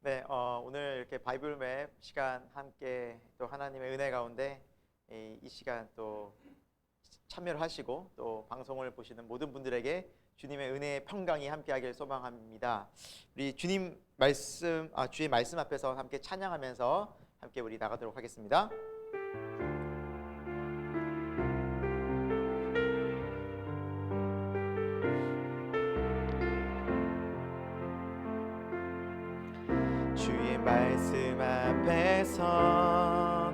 네, 오늘 이렇게 바이블맵 시간 함께 또 하나님의 은혜 가운데 이 시간 또 참여를 하시고 또 방송을 보시는 모든 분들에게 주님의 은혜의 평강이 함께하길 소망합니다. 우리 주님 말씀, 주의 말씀 앞에서 함께 찬양하면서 함께 우리 나가도록 하겠습니다. 주의 말씀 앞에서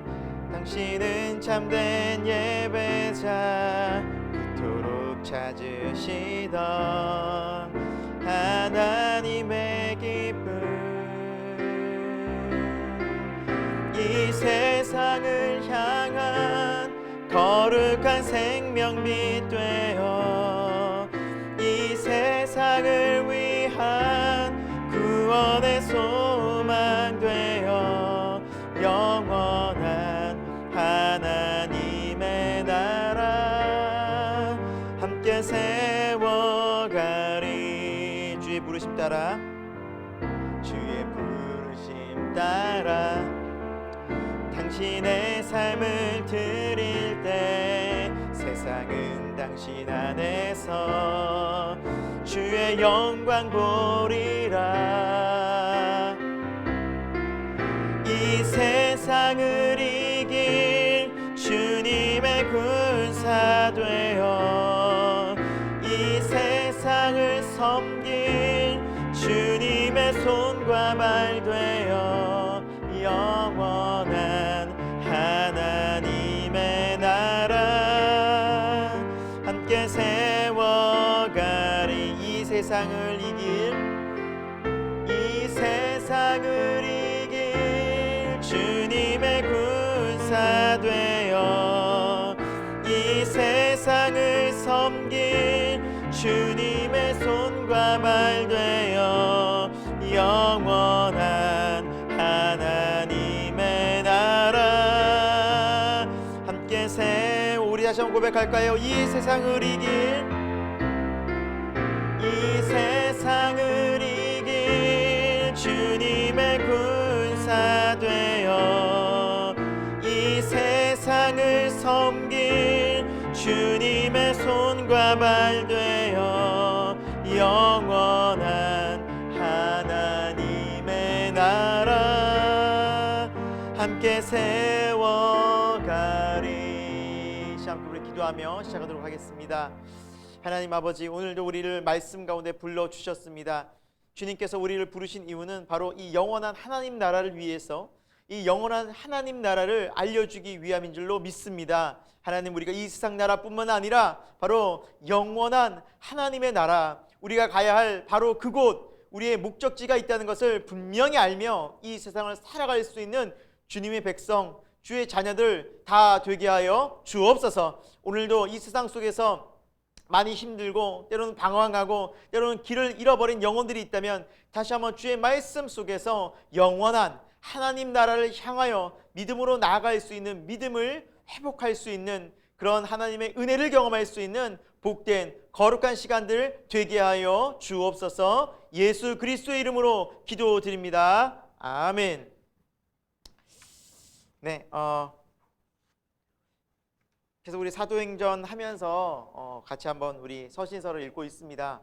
당신은 참된 예배자, 그토록 찾으시던 하나님의 기쁨, 이 세상을 향한 거룩한 생명빛 되어 이 세상을 위한 구원의 소망 되어 영원한 하나님의 나라 함께 세워가리. 주의 부르심 따라, 주의 부르심 따라 당신의 삶을 드릴 때 세상은 당신 안에서 주의 영광 보리라. 이 세상을 이길 주님의 군사 되어 이 세상을 섬길 주님의 손과 발 되어 영원한 하나님의 나라 함께 세워가리. 이 세상을 이길 주님의 군사 되어 이 세상을 섬길 주님의 손과 발 되어 영원한 하나님의 나라 함께 우리 다시 한번 고백할까요? 이 세상을 이길 주님의 군사 되어 이 세상을 섬길 주님의 손과 발 되어 영원한 하나님의 나라 함께 세워가리. 함께 우리 기도하며 시작하도록 하겠습니다. 하나님 아버지, 오늘도 우리를 말씀 가운데 불러주셨습니다. 주님께서 우리를 부르신 이유는 바로 이 영원한 하나님 나라를 위해서, 이 영원한 하나님 나라를 알려주기 위함인 줄로 믿습니다. 하나님, 우리가 이 세상 나라뿐만 아니라 바로 영원한 하나님의 나라, 우리가 가야 할 바로 그곳, 우리의 목적지가 있다는 것을 분명히 알며 이 세상을 살아갈 수 있는 주님의 백성, 주의 자녀들 다 되게 하여 주옵소서. 오늘도 이 세상 속에서 많이 힘들고 때로는 방황하고 때로는 길을 잃어버린 영혼들이 있다면 다시 한번 주의 말씀 속에서 영원한 하나님 나라를 향하여 믿음으로 나아갈 수 있는, 믿음을 회복할 수 있는 그런 하나님의 은혜를 경험할 수 있는 복된 거룩한 시간들 되게 하여 주옵소서. 예수 그리스도의 이름으로 기도드립니다. 아멘. 네, 그래서 우리 사도행전 하면서 같이 한번 우리 서신서를 읽고 있습니다.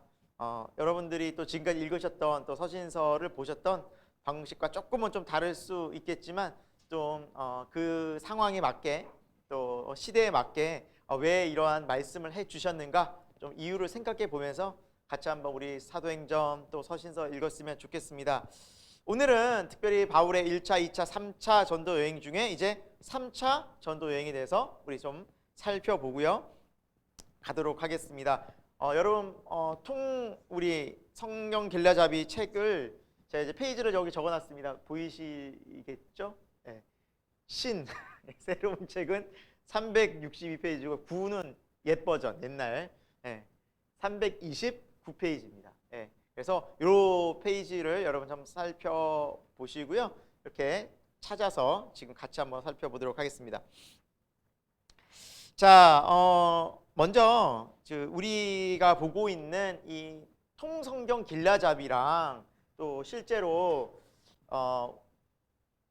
여러분들이 또 지금까지 읽으셨던 또 서신서를 보셨던 방식과 조금은 좀 다를 수 있겠지만 좀 그 상황에 맞게 또 시대에 맞게 왜 이러한 말씀을 해주셨는가 좀 이유를 생각해 보면서 같이 한번 우리 사도행전 또 서신서 읽었으면 좋겠습니다. 오늘은 특별히 바울의 1차, 2차, 3차 전도 여행 중에 이제 3차 전도 여행에 대해서 우리 좀 살펴보고요 가도록 하겠습니다. 여러분 우리 성경 길라잡이 책을 제가 이제 페이지를 여기 적어놨습니다. 보이시겠죠? 네. 새로운 책은 362페이지고 구는 옛 버전, 옛날 329페이지입니다. 그래서 이 페이지를 여러분 한번 살펴보시고요. 이렇게 찾아서 지금 같이 한번 살펴보도록 하겠습니다. 자, 먼저 우리가 보고 있는 이 통성경 길라잡이랑 또 실제로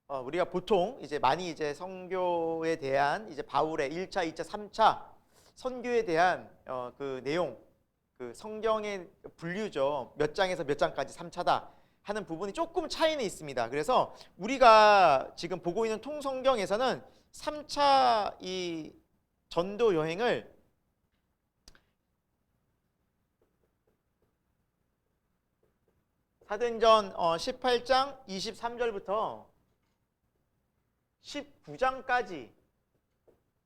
우리가 보통 이제 많이 이제 선교에 대한 이제 바울의 1차, 2차, 3차 선교에 대한 그 내용, 그 성경의 분류죠. 몇 장에서 몇 장까지 3차다 하는 부분이 조금 차이는 있습니다. 그래서 우리가 지금 보고 있는 통성경에서는 3차 이 전도 여행을 사도행전 18장 23절부터 19장까지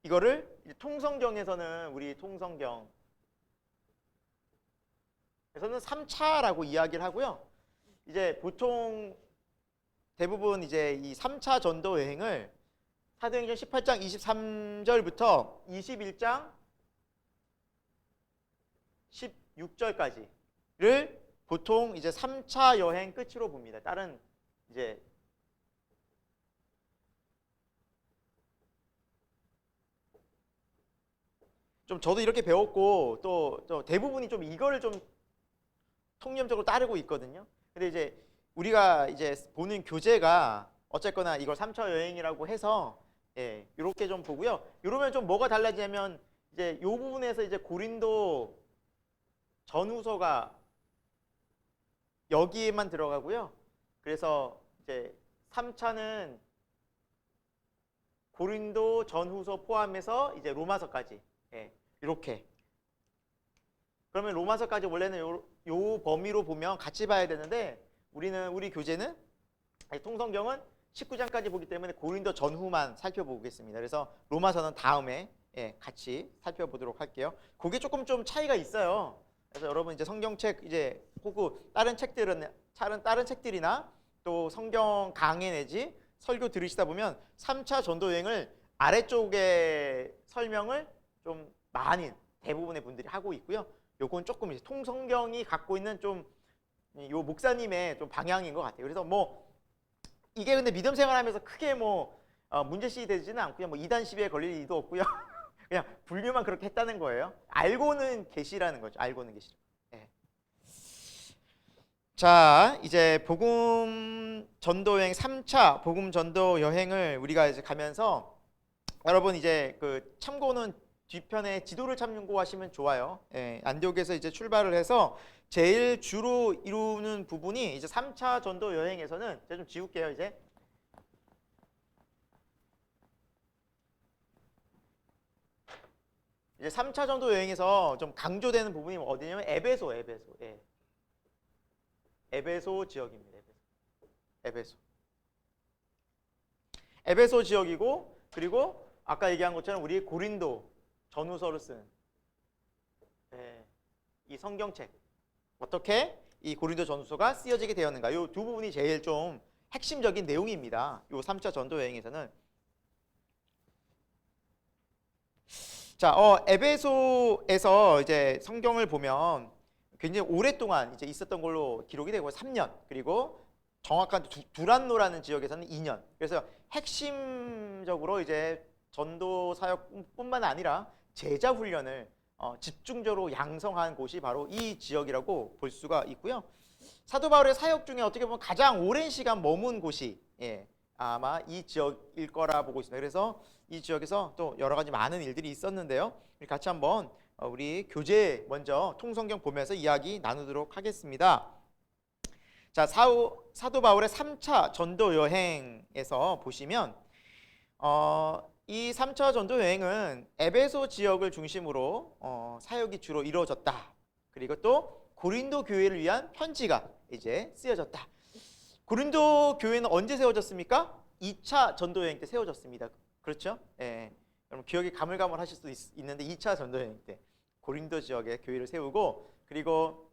이거를 통성경에서는 우리 통성경에서는 3차라고 이야기를 하고요. 이제 보통 대부분 이제 이 3차 전도 여행을 사도행전 18장 23절부터 21장 16절까지를 보통 이제 3차 여행 끝으로 봅니다. 다른 이제 좀 저도 이렇게 배웠고 또 대부분이 좀 이거를 좀 통념적으로 따르고 있거든요. 근데 이제 우리가 이제 보는 교재가 어쨌거나 이걸 3차 여행이라고 해서 이렇게 좀 보고요. 이러면 좀 뭐가 달라지냐면 이제 이 부분에서 이제 고린도 전후서가 여기에만 들어가고요. 그래서 이제 3차는 고린도 전후서 포함해서 이제 로마서까지 이렇게. 그러면 로마서까지 원래는 요 범위로 보면 같이 봐야 되는데 우리 교재는 통성경은 19장까지 보기 때문에 고린도 전후만 살펴보겠습니다. 그래서 로마서는 다음에 같이 살펴보도록 할게요. 그게 조금 좀 차이가 있어요. 그래서 여러분 이제 성경책 이제 혹은 다른 책들이나 또 성경 강해 내지 설교 들으시다 보면 3차 전도 여행을 아래쪽에 설명을 좀 많이 대부분의 분들이 하고 있고요. 요건 조금 이제 통성경이 갖고 있는 좀 요 목사님의 좀 방향인 것 같아요. 그래서 뭐 이게 근데 믿음 생활하면서 크게 뭐 문제시 되지는 않고요. 뭐 이단 시비에 걸릴 일도 없고요. 그냥 분류만 그렇게 했다는 거예요. 알고는 계시라는 거죠. 알고는 계시. 네. 자, 이제 복음 전도 여행 3차 복음 전도 여행을 우리가 이제 가면서 여러분 이제 그 참고는 뒤편에 지도를 참고하시면 좋아요. 안디옥에서 이제 출발을 해서 제일 주로 이루는 부분이 이제 3차 전도 여행에서는 제가 좀 지울게요, 이제. 이제 3차 전도 여행에서 좀 강조되는 부분이 어디냐면 에베소. 에베소 지역입니다. 에베소 지역이고, 그리고 아까 얘기한 것처럼 우리 고린도 전후서를 쓴 이 성경책 어떻게 이 고린도 전후서가 쓰여지게 되었는가, 이 두 부분이 제일 좀 핵심적인 내용입니다. 이 3차 전도 여행에서는. 자, 에베소에서 이제 성경을 보면 굉장히 오랫동안 이제 있었던 걸로 기록이 되고 3년, 그리고 정확한 두란노라는 지역에서는 2년. 그래서 핵심적으로 이제 전도 사역뿐만 아니라 제자 훈련을 집중적으로 양성한 곳이 바로 이 지역이라고 볼 수가 있고요. 사도 바울의 사역 중에 어떻게 보면 가장 오랜 시간 머문 곳이 아마 이 지역일 거라 보고 있습니다. 그래서 이 지역에서 또 여러 가지 많은 일들이 있었는데요. 같이 한번 우리 교재 먼저 통성경 보면서 이야기 나누도록 하겠습니다. 자, 사도 바울의 3차 전도 여행에서 보시면 이 3차 전도 여행은 에베소 지역을 중심으로 사역이 주로 이루어졌다. 그리고 또 고린도 교회를 위한 편지가 이제 쓰여졌다. 고린도 교회는 언제 세워졌습니까? 2차 전도 여행 때 세워졌습니다. 그렇죠? 여러분 기억이 가물가물하실 수도 있는데 2차 전도 여행 때 고린도 지역에 교회를 세우고, 그리고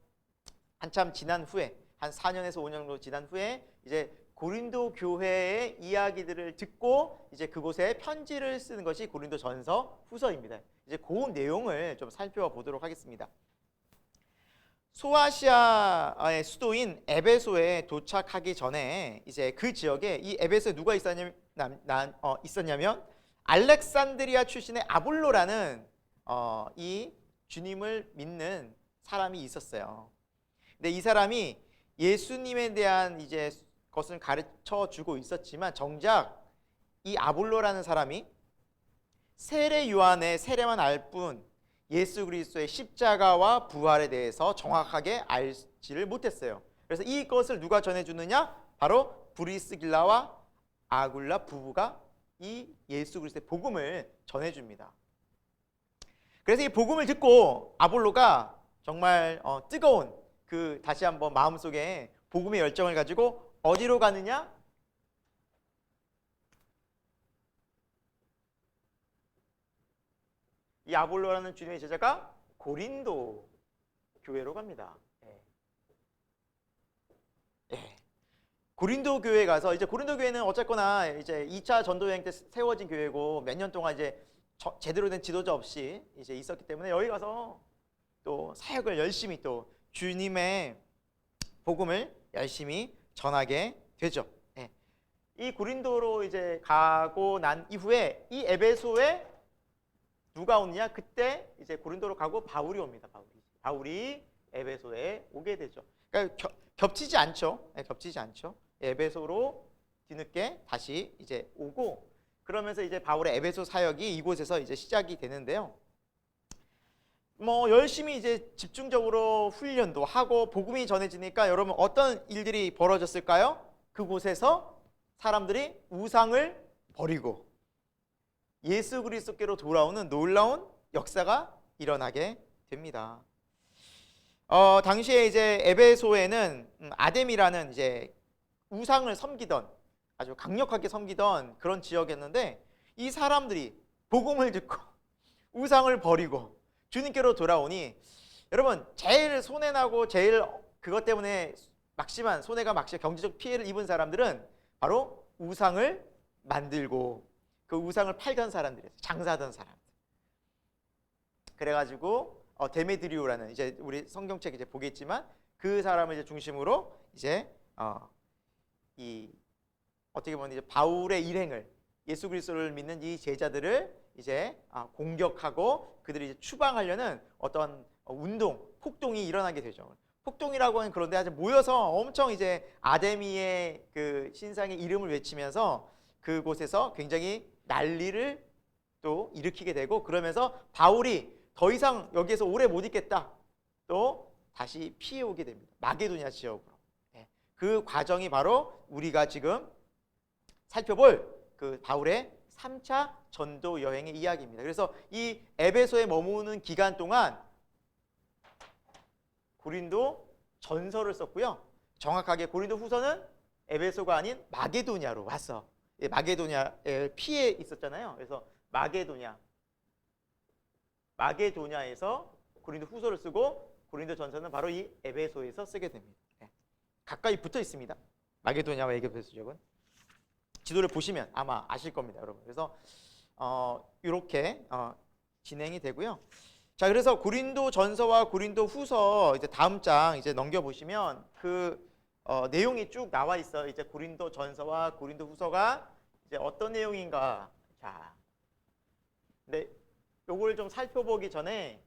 한참 지난 후에 한 4년에서 5년 정도 지난 후에 이제 고린도 교회의 이야기들을 듣고 이제 그곳에 편지를 쓰는 것이 고린도 전서 후서입니다. 이제 그 내용을 좀 살펴보도록 하겠습니다. 소아시아의 수도인 에베소에 도착하기 전에 이제 그 지역에 이 에베소에 누가 있었냐면 알렉산드리아 출신의 아볼로라는 이 주님을 믿는 사람이 있었어요. 근데 이 사람이 예수님에 대한 이제 것을 가르쳐 주고 있었지만 정작 이 아볼로라는 사람이 세례 요한의 세례만 알 뿐 예수 그리스도의 십자가와 부활에 대해서 정확하게 알지를 못했어요. 그래서 이것을 누가 전해주느냐? 바로 브리스길라와 아굴라 부부가 이 예수 그리스도의 복음을 전해줍니다. 그래서 이 복음을 듣고 아볼로가 정말 뜨거운 그 다시 한번 마음속에 복음의 열정을 가지고 어디로 가느냐? 이 아볼로라는 주님의 제자가 고린도 교회로 갑니다. 고린도 교회에 가서 이제 고린도 교회는 어쨌거나 이제 2차 전도 여행 때 세워진 교회고 몇 년 동안 이제 제대로 된 지도자 없이 이제 있었기 때문에 여기 가서 또 사역을 열심히 또 주님의 복음을 열심히 전하게 되죠. 이 고린도로 이제 가고 난 이후에 이 에베소에 누가 오느냐? 그때 이제 고린도로 가고 바울이 옵니다. 바울이 에베소에 오게 되죠. 그러니까 겹치지 않죠. 겹치지 않죠. 에베소로 뒤늦게 다시 이제 오고 그러면서 이제 바울의 에베소 사역이 이곳에서 이제 시작이 되는데요. 뭐 열심히 이제 집중적으로 훈련도 하고 복음이 전해지니까 여러분 어떤 일들이 벌어졌을까요? 그곳에서 사람들이 우상을 버리고 예수 그리스도께로 돌아오는 놀라운 역사가 일어나게 됩니다. 당시에 이제 에베소에는 아뎀이라는 이제 우상을 섬기던 아주 강력하게 섬기던 그런 지역이었는데 이 사람들이 복음을 듣고 우상을 버리고 주님께로 돌아오니 여러분 제일 손해나고 제일 그것 때문에 막심한 경제적 피해를 입은 사람들은 바로 우상을 만들고 그 우상을 팔던 사람들이었어요. 장사하던 사람들. 그래가지고 데메드리오라는 이제 우리 성경책 이제 보겠지만 그 사람을 이제 중심으로 이제 이 어떻게 보면 이제 바울의 일행을 예수 그리스도를 믿는 이 제자들을 이제 공격하고 그들이 이제 추방하려는 어떤 운동, 폭동이 일어나게 되죠. 폭동이라고 하는 그런데 아주 모여서 엄청 이제 아데미의 그 신상의 이름을 외치면서 그곳에서 굉장히 난리를 또 일으키게 되고 그러면서 바울이 더 이상 여기에서 오래 못 있겠다. 또 다시 피해 오게 됩니다. 마게도냐 지역으로. 그 과정이 바로 우리가 지금 살펴볼 그 바울의 3차 전도 여행의 이야기입니다. 그래서 이 에베소에 머무는 기간 동안 고린도 전서를 썼고요. 정확하게 고린도 후서는 에베소가 아닌 마게도냐로 왔어. 마게도냐에 피해 있었잖아요. 그래서 마게도냐에서 고린도 후서를 쓰고 고린도 전서는 바로 이 에베소에서 쓰게 됩니다. 가까이 붙어 있습니다. 마게도냐와 에베소 지역은 지도를 보시면 아마 아실 겁니다, 여러분. 그래서 이렇게 진행이 되고요. 자, 그래서 고린도 전서와 고린도 후서 이제 다음 장 이제 넘겨 보시면 그 내용이 쭉 나와 있어. 이제 고린도 전서와 고린도 후서가 이제 어떤 내용인가. 자, 근데 요걸 좀 살펴보기 전에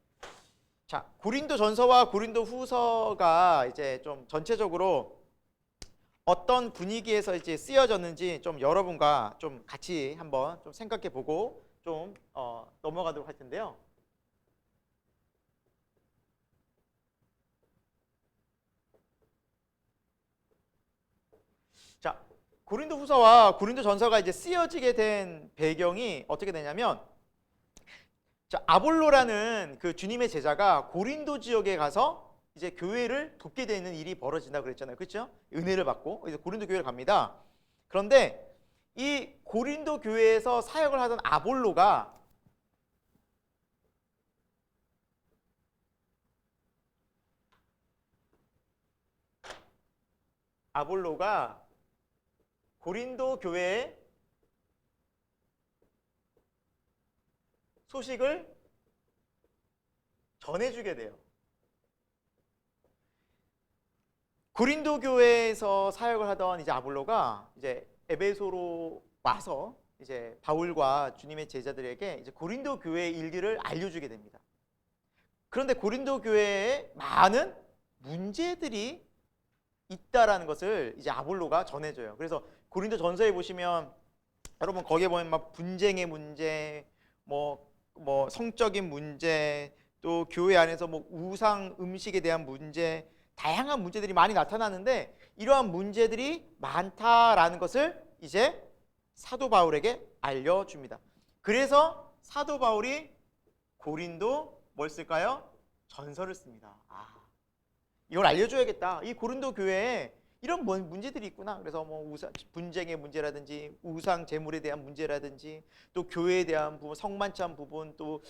자, 고린도 전서와 고린도 후서가 이제 좀 전체적으로 어떤 분위기에서 이제 쓰여졌는지 좀 여러분과 좀 같이 한번 좀 생각해 보고 좀 넘어가도록 할 텐데요. 자, 고린도 후서와 고린도 전서가 이제 쓰여지게 된 배경이 어떻게 되냐면 자, 아볼로라는 그 주님의 제자가 고린도 지역에 가서 이제 교회를 돕게 되는 일이 벌어진다고 그랬잖아요. 그렇죠? 은혜를 받고 이제 고린도 교회를 갑니다. 그런데 이 고린도 교회에서 사역을 하던 아볼로가 고린도 교회에 소식을 전해주게 돼요. 고린도 교회에서 사역을 하던 이제 아볼로가 이제 에베소로 와서 이제 바울과 주님의 제자들에게 이제 고린도 교회의 일들을 알려주게 됩니다. 그런데 고린도 교회에 많은 문제들이 있다라는 것을 이제 아볼로가 전해줘요. 그래서 고린도 전서에 보시면 여러분 거기에 보면 막 분쟁의 문제, 뭐 성적인 문제, 또 교회 안에서 뭐 우상 음식에 대한 문제, 다양한 문제들이 많이 나타나는데 이러한 문제들이 많다라는 것을 이제 사도 바울에게 알려줍니다. 그래서 사도 바울이 고린도 뭘 쓸까요? 전서를 씁니다. 이걸 알려줘야겠다. 이 고린도 교회에 이런 문제들이 있구나. 그래서 뭐 분쟁의 문제라든지 우상 제물에 대한 문제라든지 또 교회에 대한 부분, 성만찬 부분, 또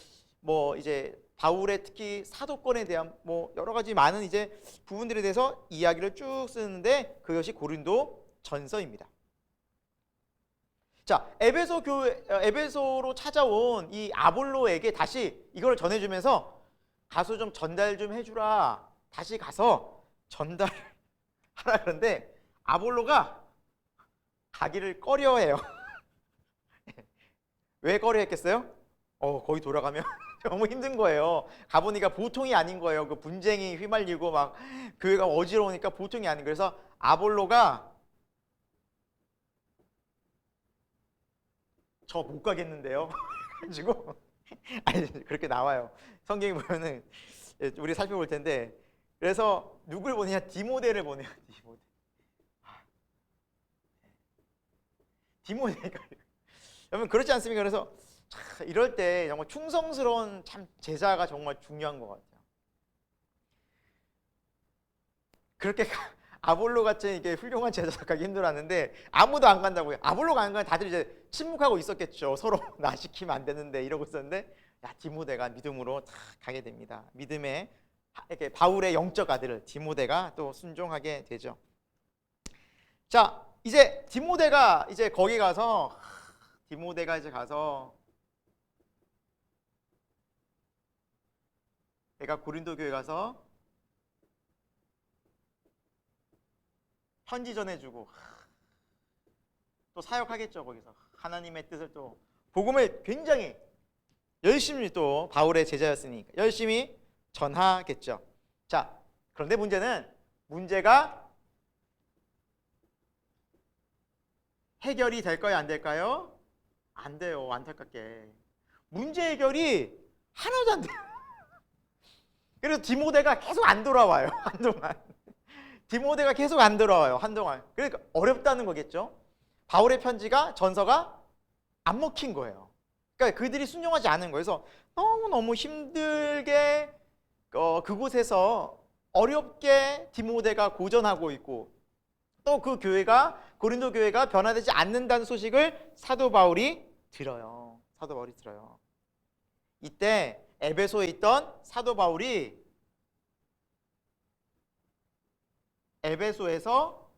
뭐 이제 바울의 특히 사도권에 대한 뭐 여러 가지 많은 이제 부분들에 대해서 이야기를 쭉 쓰는데 그것이 고린도 전서입니다. 자, 에베소로 찾아온 이 아볼로에게 다시 이걸 전해주면서 가서 좀 전달 좀 해주라. 다시 가서 전달하라 그러는데 아볼로가 가기를 꺼려해요. 왜 꺼려했겠어요? 거기 돌아가면 너무 힘든 거예요. 가보니까 보통이 아닌 거예요. 그 분쟁이 휘말리고 막 교회가 어지러우니까 보통이 아닌 거예요. 그래서 아볼로가 저 못 가겠는데요. 그래가지고 아니 그렇게 나와요. 성경에 보면은 우리 살펴볼 텐데 그래서 누굴 보내냐? 디모데를 보내요. 디모데가 여러분 그렇지 않습니까? 그래서 이럴 때 정말 충성스러운 참 제자가 정말 중요한 것 같아요. 그렇게 아볼로 같이 이게 훌륭한 제자가 가기 힘들었는데 아무도 안 간다고요. 아볼로가 안 가면 다들 이제 침묵하고 있었겠죠. 서로 나 시키면 안 되는데 이러고 있었는데 디모데가 믿음으로 가게 됩니다. 믿음의 이렇게 바울의 영적 아들 디모데가 또 순종하게 되죠. 자, 이제 디모데가 이제 거기 가서 내가 고린도 교회 가서 편지 전해주고 또 사역하겠죠. 거기서 하나님의 뜻을 또 복음을 굉장히 열심히 또 바울의 제자였으니까 열심히 전하겠죠. 자, 그런데 문제가 해결이 될까요? 안 될까요? 안 돼요. 안타깝게 문제 해결이 하나도 안 돼요. 그래서 디모데가 계속 안 돌아와요. 한동안 디모데가 계속 안 돌아와요. 한동안. 그러니까 어렵다는 거겠죠. 바울의 전서가 안 먹힌 거예요. 그러니까 그들이 순종하지 않은 거예요. 그래서 너무너무 힘들게 그곳에서 어렵게 디모데가 고전하고 있고 또 그 교회가 고린도 교회가 변화되지 않는다는 소식을 사도 바울이 들어요. 이때 에베소에 있던 사도 바울이 에베소에서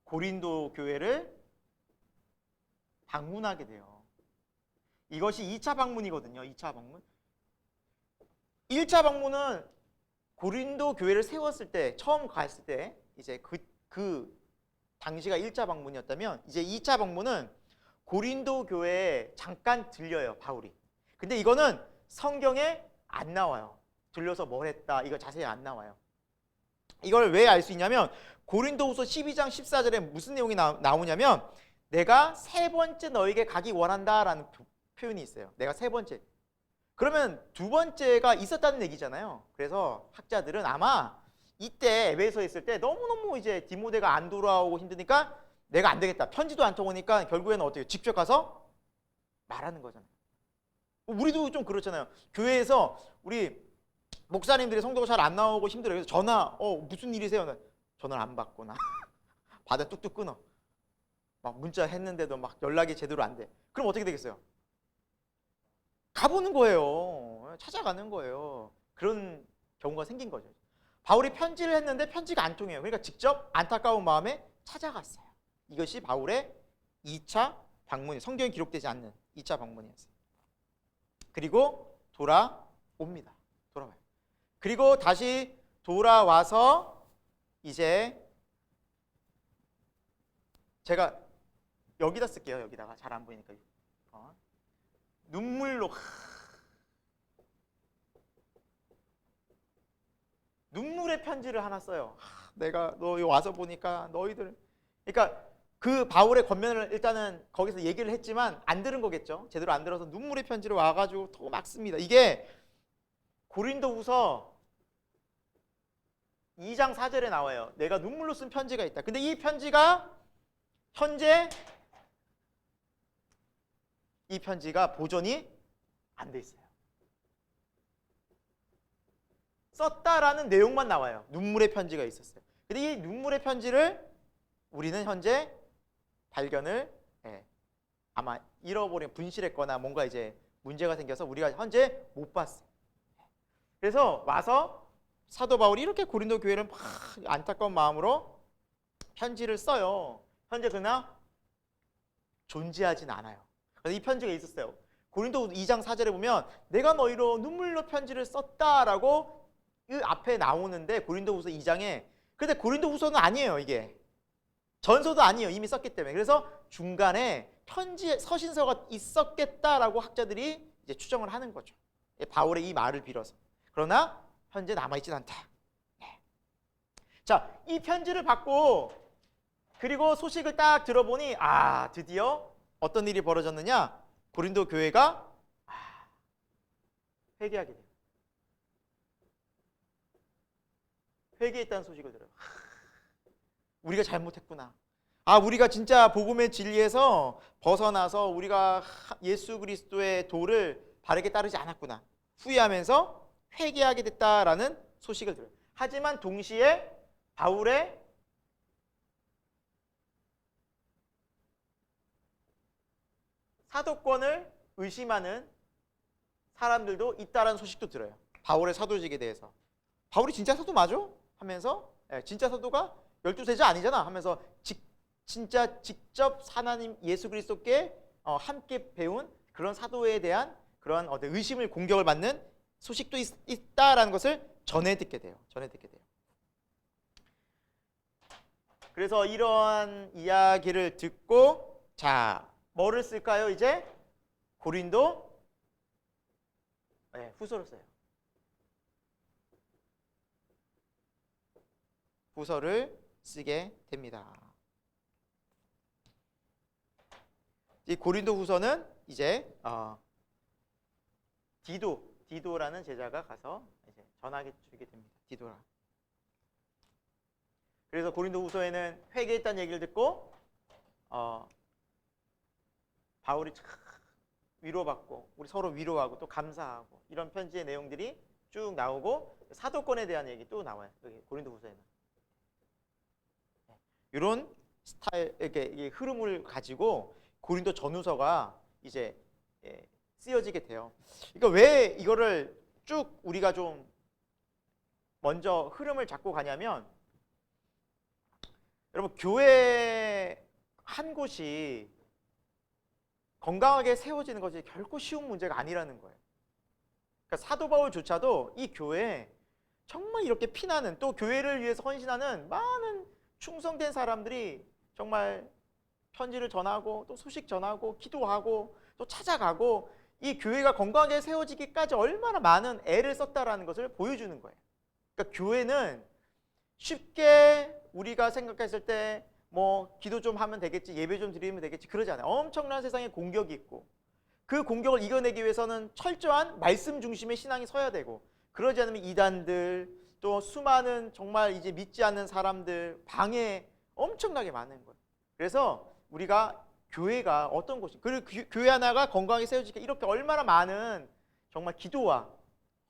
고린도 교회를 방문하게 돼요. 이것이 2차 방문이거든요. 2차 방문. 1차 방문은 고린도 교회를 세웠을 때 처음 갔을 때 이제 그 당시가 1차 방문이었다면 이제 2차 방문은 고린도 교회에 잠깐 들려요. 바울이. 근데 이거는 성경에 안 나와요. 들려서 뭘 했다 이거 자세히 안 나와요. 이걸 왜 알 수 있냐면 고린도후서 12장 14절에 무슨 내용이 나오냐면 내가 세 번째 너에게 가기 원한다라는 표현이 있어요. 내가 세 번째. 그러면 두 번째가 있었다는 얘기잖아요. 그래서 학자들은 아마 이때 에베소에 있을 때 너무너무 이제 디모데가 안 돌아오고 힘드니까 내가 안 되겠다. 편지도 안 통하니까 결국에는 어떻게 직접 가서 말하는 거잖아요. 우리도 좀 그렇잖아요. 교회에서 우리 목사님들이 성도가 잘 안 나오고 힘들어요. 그래서 전화 무슨 일이세요? 전화를 안 받거나 받아 뚝뚝 끊어. 막 문자 했는데도 막 연락이 제대로 안 돼. 그럼 어떻게 되겠어요? 가보는 거예요. 찾아가는 거예요. 그런 경우가 생긴 거죠. 바울이 편지를 했는데 편지가 안 통해요. 그러니까 직접 안타까운 마음에 찾아갔어요. 이것이 바울의 2차 방문이 성경에 기록되지 않는 2차 방문이었어요. 그리고 돌아옵니다. 돌아와요. 그리고 다시 돌아와서 이제 제가 여기다 쓸게요. 여기다가 잘 안 보이니까 눈물로 눈물의 편지를 하나 써요. 내가 너 와서 보니까 너희들, 그러니까 그 바울의 권면을 일단은 거기서 얘기를 했지만 안 들은 거겠죠. 제대로 안 들어서 눈물의 편지를 와가지고 또 막 씁니다. 이게 고린도후서 2장 4절에 나와요. 내가 눈물로 쓴 편지가 있다. 근데 이 편지가 현재 이 편지가 보존이 안 돼 있어요. 썼다라는 내용만 나와요. 눈물의 편지가 있었어요. 근데 이 눈물의 편지를 우리는 현재 발견을 아마 잃어버린, 분실했거나 뭔가 이제 문제가 생겨서 우리가 현재 못 봤어요. 그래서 와서 사도 바울이 이렇게 고린도 교회를 막 안타까운 마음으로 편지를 써요. 현재 그러나 존재하진 않아요. 그래서 이 편지가 있었어요. 고린도 2장 4절에 보면 내가 너희로 눈물로 편지를 썼다라고 그 앞에 나오는데 고린도후서 2장에, 근데 고린도후서는 아니에요. 이게 전서도 아니에요. 이미 썼기 때문에. 그래서 중간에 편지 서신서가 있었겠다라고 학자들이 이제 추정을 하는 거죠. 바울의 이 말을 빌어서. 그러나 현재 남아있진 않다. 네. 자, 이 편지를 받고 그리고 소식을 딱 들어보니 드디어 어떤 일이 벌어졌느냐? 고린도 교회가 회개하게 돼요. 회개했다는 소식을 들어요. 우리가 잘못했구나. 우리가 진짜 복음의 진리에서 벗어나서 우리가 예수 그리스도의 도를 바르게 따르지 않았구나. 후회하면서 회개하게 됐다라는 소식을 들어요. 하지만 동시에 바울의 사도권을 의심하는 사람들도 있다라는 소식도 들어요. 바울의 사도직에 대해서. 바울이 진짜 사도 맞아? 하면서 진짜 사도가 12세자 아니잖아 하면서 진짜 직접 하나님 예수 그리스도께 함께 배운 그런 사도에 대한 그런 어떤 의심을, 공격을 받는 소식도 있다라는 것을 전해 듣게 돼요. 그래서 이러한 이야기를 듣고 자, 뭐를 쓸까요? 이제 고린도 후서를 써요. 후서를 쓰게 됩니다. 이 고린도 후서는 이제 디도라는 제자가 가서 이제 전하게 주게 됩니다. 디도라. 그래서 고린도 후서에는 회개했다는 얘기를 듣고 바울이 참 위로받고 우리 서로 위로하고 또 감사하고 이런 편지의 내용들이 쭉 나오고 사도권에 대한 얘기 또 나와요. 여기 고린도 후서에는. 이런 스타일, 이렇게 흐름을 가지고 고린도 전후서가 이제 쓰여지게 돼요. 그러니까 왜 이거를 쭉 우리가 좀 먼저 흐름을 잡고 가냐면, 여러분 교회 한 곳이 건강하게 세워지는 것이 결코 쉬운 문제가 아니라는 거예요. 그러니까 사도 바울조차도 이 교회에 정말 이렇게 피나는, 또 교회를 위해서 헌신하는 많은 충성된 사람들이 정말 편지를 전하고 또 소식 전하고 기도하고 또 찾아가고 이 교회가 건강하게 세워지기까지 얼마나 많은 애를 썼다라는 것을 보여주는 거예요. 그러니까 교회는 쉽게 우리가 생각했을 때 뭐 기도 좀 하면 되겠지, 예배 좀 드리면 되겠지, 그러지 않아요. 엄청난 세상에 공격이 있고 그 공격을 이겨내기 위해서는 철저한 말씀 중심의 신앙이 서야 되고, 그러지 않으면 이단들 또 수많은 정말 이제 믿지 않는 사람들 방해 엄청나게 많은 거예요. 그래서 우리가 교회가 어떤 곳이, 그리고 교회 하나가 건강하게 세워지게 이렇게 얼마나 많은 정말 기도와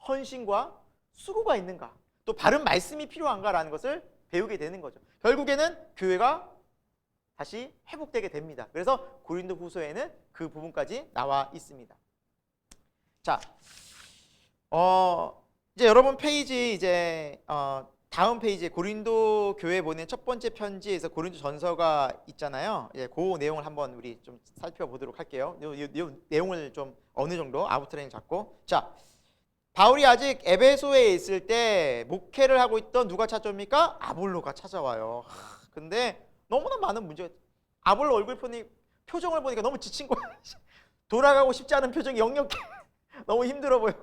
헌신과 수고가 있는가, 또 바른 말씀이 필요한가라는 것을 배우게 되는 거죠. 결국에는 교회가 다시 회복되게 됩니다. 그래서 고린도 후서에는 그 부분까지 나와 있습니다. 자, 이제 여러분 페이지 이제 다음 페이지에 고린도 교회 보낸 첫 번째 편지에서 고린도 전서가 있잖아요. 예, 그 내용을 한번 우리 좀 살펴보도록 할게요. 이 내용을 좀 어느 정도 아웃라인 잡고, 자, 바울이 아직 에베소에 있을 때 목회를 하고 있던 누가 찾아옵니까? 아볼로가 찾아와요. 근데 너무나 많은 문제가, 아볼로 얼굴 표정을 보니까 너무 지친 거야. 돌아가고 싶지 않은 표정이 역력해. 너무 힘들어 보여.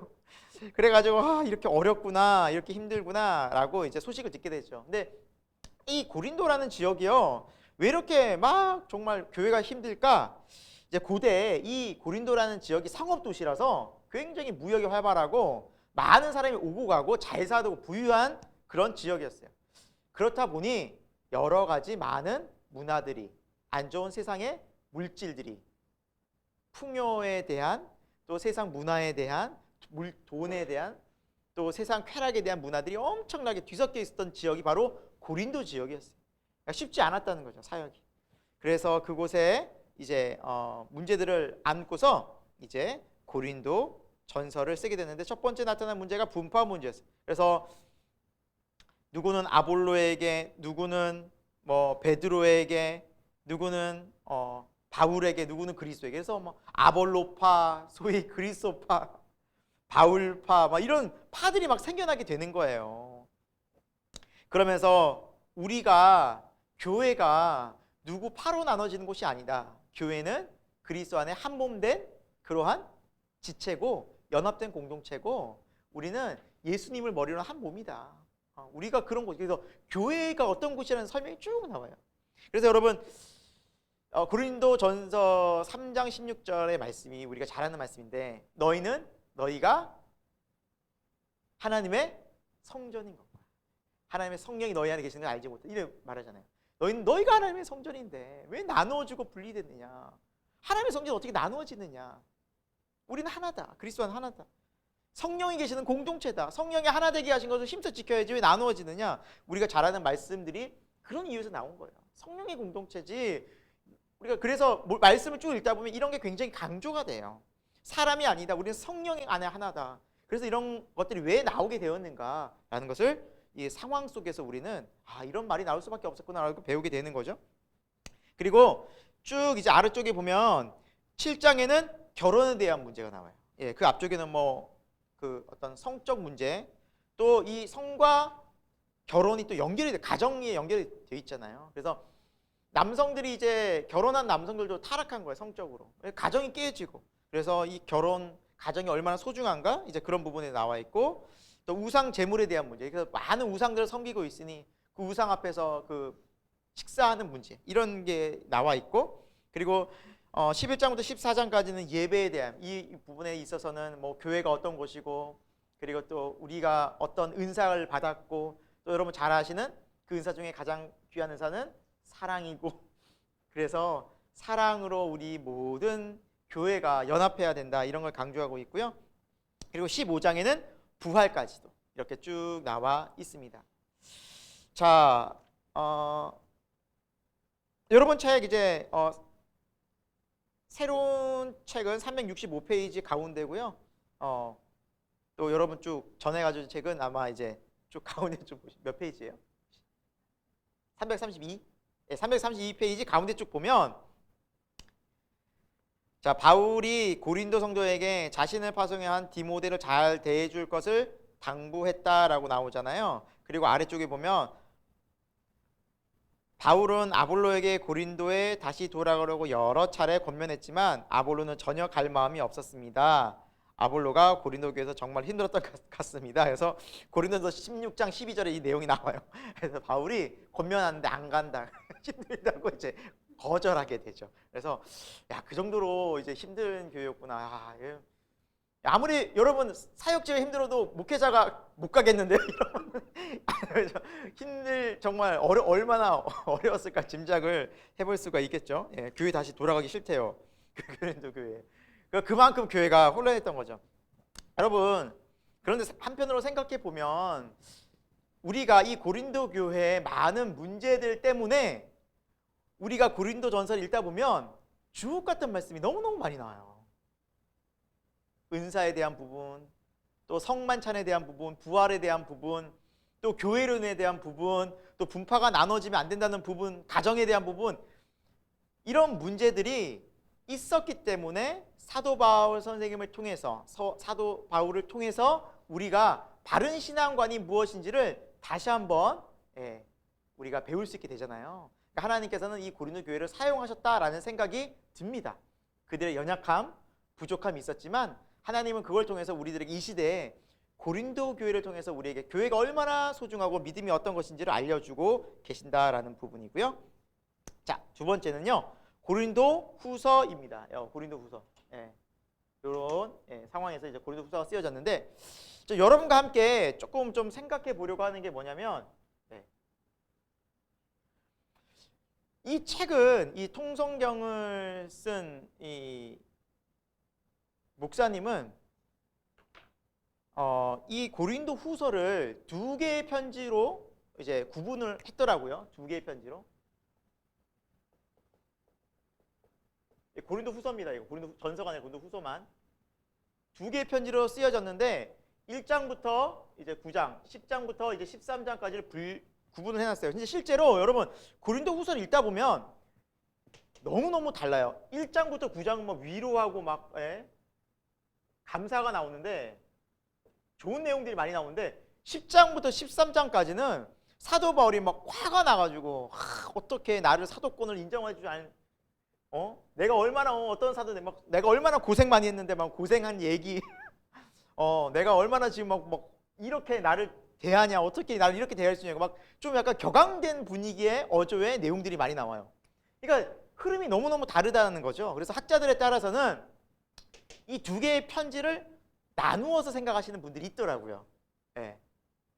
그래가지고 이렇게 어렵구나, 이렇게 힘들구나 라고 이제 소식을 듣게 되죠. 근데 이 고린도라는 지역이요, 왜 이렇게 막 정말 교회가 힘들까? 이제 고대에 이 고린도라는 지역이 상업 도시라서 굉장히 무역이 활발하고 많은 사람이 오고 가고 잘 사고 부유한 그런 지역이었어요. 그렇다 보니 여러 가지 많은 문화들이, 안 좋은 세상의 물질들이, 풍요에 대한, 또 세상 문화에 대한, 돈에 대한, 또 세상 쾌락에 대한 문화들이 엄청나게 뒤섞여 있었던 지역이 바로 고린도 지역이었어요. 그러니까 쉽지 않았다는 거죠, 사역이. 그래서 그곳에 이제 문제들을 안고서 이제 고린도 전서를 쓰게 됐는데, 첫 번째 나타난 문제가 분파 문제였어요. 그래서 누구는 아볼로에게, 누구는 뭐 베드로에게, 누구는 바울에게, 누구는 그리스도에게. 그래서 뭐 아볼로파, 소위 그리스도파, 바울파, 막 이런 파들이 막 생겨나게 되는 거예요. 그러면서 우리가, 교회가 누구 파로 나눠지는 곳이 아니다. 교회는 그리스도 안에 한 몸 된 그러한 지체고 연합된 공동체고, 우리는 예수님을 머리로 한 몸이다. 우리가 그런 곳. 그래서 교회가 어떤 곳이라는 설명이 쭉 나와요. 그래서 여러분, 고린도 전서 3장 16절의 말씀이 우리가 잘 아는 말씀인데, 너희가 하나님의 성전인 것. 하나님의 성령이 너희 안에 계시는 걸 알지 못해. 이렇게 말하잖아요. 너희가 하나님의 성전인데 왜 나누어지고 분리됐느냐? 하나님의 성전이 어떻게 나누어지느냐? 우리는 하나다. 그리스도 안은 하나다. 성령이 계시는 공동체다. 성령이 하나 되게 하신 것을 힘써 지켜야지 왜 나누어지느냐? 우리가 잘 아는 말씀들이 그런 이유에서 나온 거예요. 성령의 공동체지. 우리가 그래서 말씀을 쭉 읽다 보면 이런 게 굉장히 강조가 돼요. 사람이 아니다. 우리는 성령 안에 하나다. 그래서 이런 것들이 왜 나오게 되었는가라는 것을 이 상황 속에서 우리는 이런 말이 나올 수밖에 없었구나라고 배우게 되는 거죠. 그리고 쭉 이제 아래쪽에 보면 7장에는 결혼에 대한 문제가 나와요. 예, 그 앞쪽에는 뭐 그 어떤 성적 문제, 또 이 성과 결혼이 또 연결이 돼, 가정이 연결이 돼 있잖아요. 그래서 남성들이 이제 결혼한 남성들도 타락한 거예요, 성적으로. 가정이 깨지고. 그래서 이 결혼, 가정이 얼마나 소중한가? 이제 그런 부분에 나와 있고, 또 우상 제물에 대한 문제. 그래서 많은 우상들을 섬기고 있으니 그 우상 앞에서 그 식사하는 문제, 이런 게 나와 있고, 그리고 11장부터 14장까지는 예배에 대한 이 부분에 있어서는 뭐 교회가 어떤 곳이고, 그리고 또 우리가 어떤 은사를 받았고, 또 여러분 잘 아시는 그 은사 중에 가장 귀한 은사는 사랑이고, 그래서 사랑으로 우리 모든 교회가 연합해야 된다, 이런 걸 강조하고 있고요. 그리고 15장에는 부활까지도 이렇게 쭉 나와 있습니다. 자, 여러분 책 이제 새로운 책은 365페이지 가운데고요. 또 여러분 쭉 전해가지고 책은 아마 이제 쭉 가운데 좀 몇 페이지예요? 332? 네, 332페이지 가운데 쭉 보면, 자, 바울이 고린도 성도에게 자신을 파송해 한 디모데를 잘 대해줄 것을 당부했다라고 나오잖아요. 그리고 아래쪽에 보면 바울은 아볼로에게 고린도에 다시 돌아가려고 여러 차례 권면했지만 아볼로는 전혀 갈 마음이 없었습니다. 아볼로가 고린도 교회에서 정말 힘들었던 것 같습니다. 그래서 고린도서 16장 12절에 이 내용이 나와요. 그래서 바울이 권면하는데 안 간다, 힘들다고 이제 거절하게 되죠. 그래서 그 정도로 이제 힘든 교회였구나. 아무리 여러분 사역지가 힘들어도 목회자가 못 가겠는데요. 정말 얼마나 어려웠을까 짐작을 해볼 수가 있겠죠. 예, 교회 다시 돌아가기 싫대요. 고린도 교회. 그만큼 교회가 혼란했던 거죠. 여러분, 그런데 한편으로 생각해 보면 우리가 이 고린도 교회의 많은 문제들 때문에 우리가 고린도 전서를 읽다 보면 주옥 같은 말씀이 너무너무 많이 나와요. 은사에 대한 부분, 또 성만찬에 대한 부분, 부활에 대한 부분, 또 교회론에 대한 부분, 또 분파가 나눠지면 안 된다는 부분, 가정에 대한 부분, 이런 문제들이 있었기 때문에 사도 바울 선생님을 통해서, 사도 바울을 통해서 우리가 바른 신앙관이 무엇인지를 다시 한번 우리가 배울 수 있게 되잖아요. 그러니까 하나님께서는 이 고린도 교회를 사용하셨다라는 생각이 듭니다. 그들의 연약함, 부족함이 있었지만 하나님은 그걸 통해서 우리들에게 이 시대에 고린도 교회를 통해서 우리에게 교회가 얼마나 소중하고 믿음이 어떤 것인지를 알려주고 계신다라는 부분이고요. 자, 두 번째는요. 고린도 후서입니다. 고린도 후서. 이런 상황에서 이제 고린도 후서가 쓰여졌는데 여러분과 함께 조금 좀 생각해 보려고 하는 게 뭐냐면 이 책은 이 통성경을 쓴 이 목사님은 이 고린도 후서를 두 개의 편지로 이제 구분을 했더라고요. 두 개의 편지로. 고린도 후서입니다. 이거 고린도 전서가 아니라 고린도 후서만 두 개의 편지로 쓰여졌는데 1장부터 이제 9장, 10장부터 이제 13장까지를 구분을 해놨어요. 근데 실제로 여러분 고린도 후서를 읽다 보면 너무너무 달라요. 1장부터 9장은 뭐 위로하고 막 감사가 나오는데 좋은 내용들이 많이 나오는데 10장부터 13장까지는 사도 바울이 막 화가 나가지고 어떻게 나를 사도권을 인정해 주지 않은 내가 얼마나 어떤 사도 내가 얼마나 고생 많이 했는데 막 고생한 얘기 내가 얼마나 지금 막 이렇게 나를 대하냐 어떻게 나를 이렇게 대할 수 있냐고 막 좀 약간 격앙된 분위기의 어조의 내용들이 많이 나와요. 그러니까 흐름이 너무너무 다르다는 거죠. 그래서 학자들에 따라서는 이 두 개의 편지를 나누어서 생각하시는 분들이 있더라고요.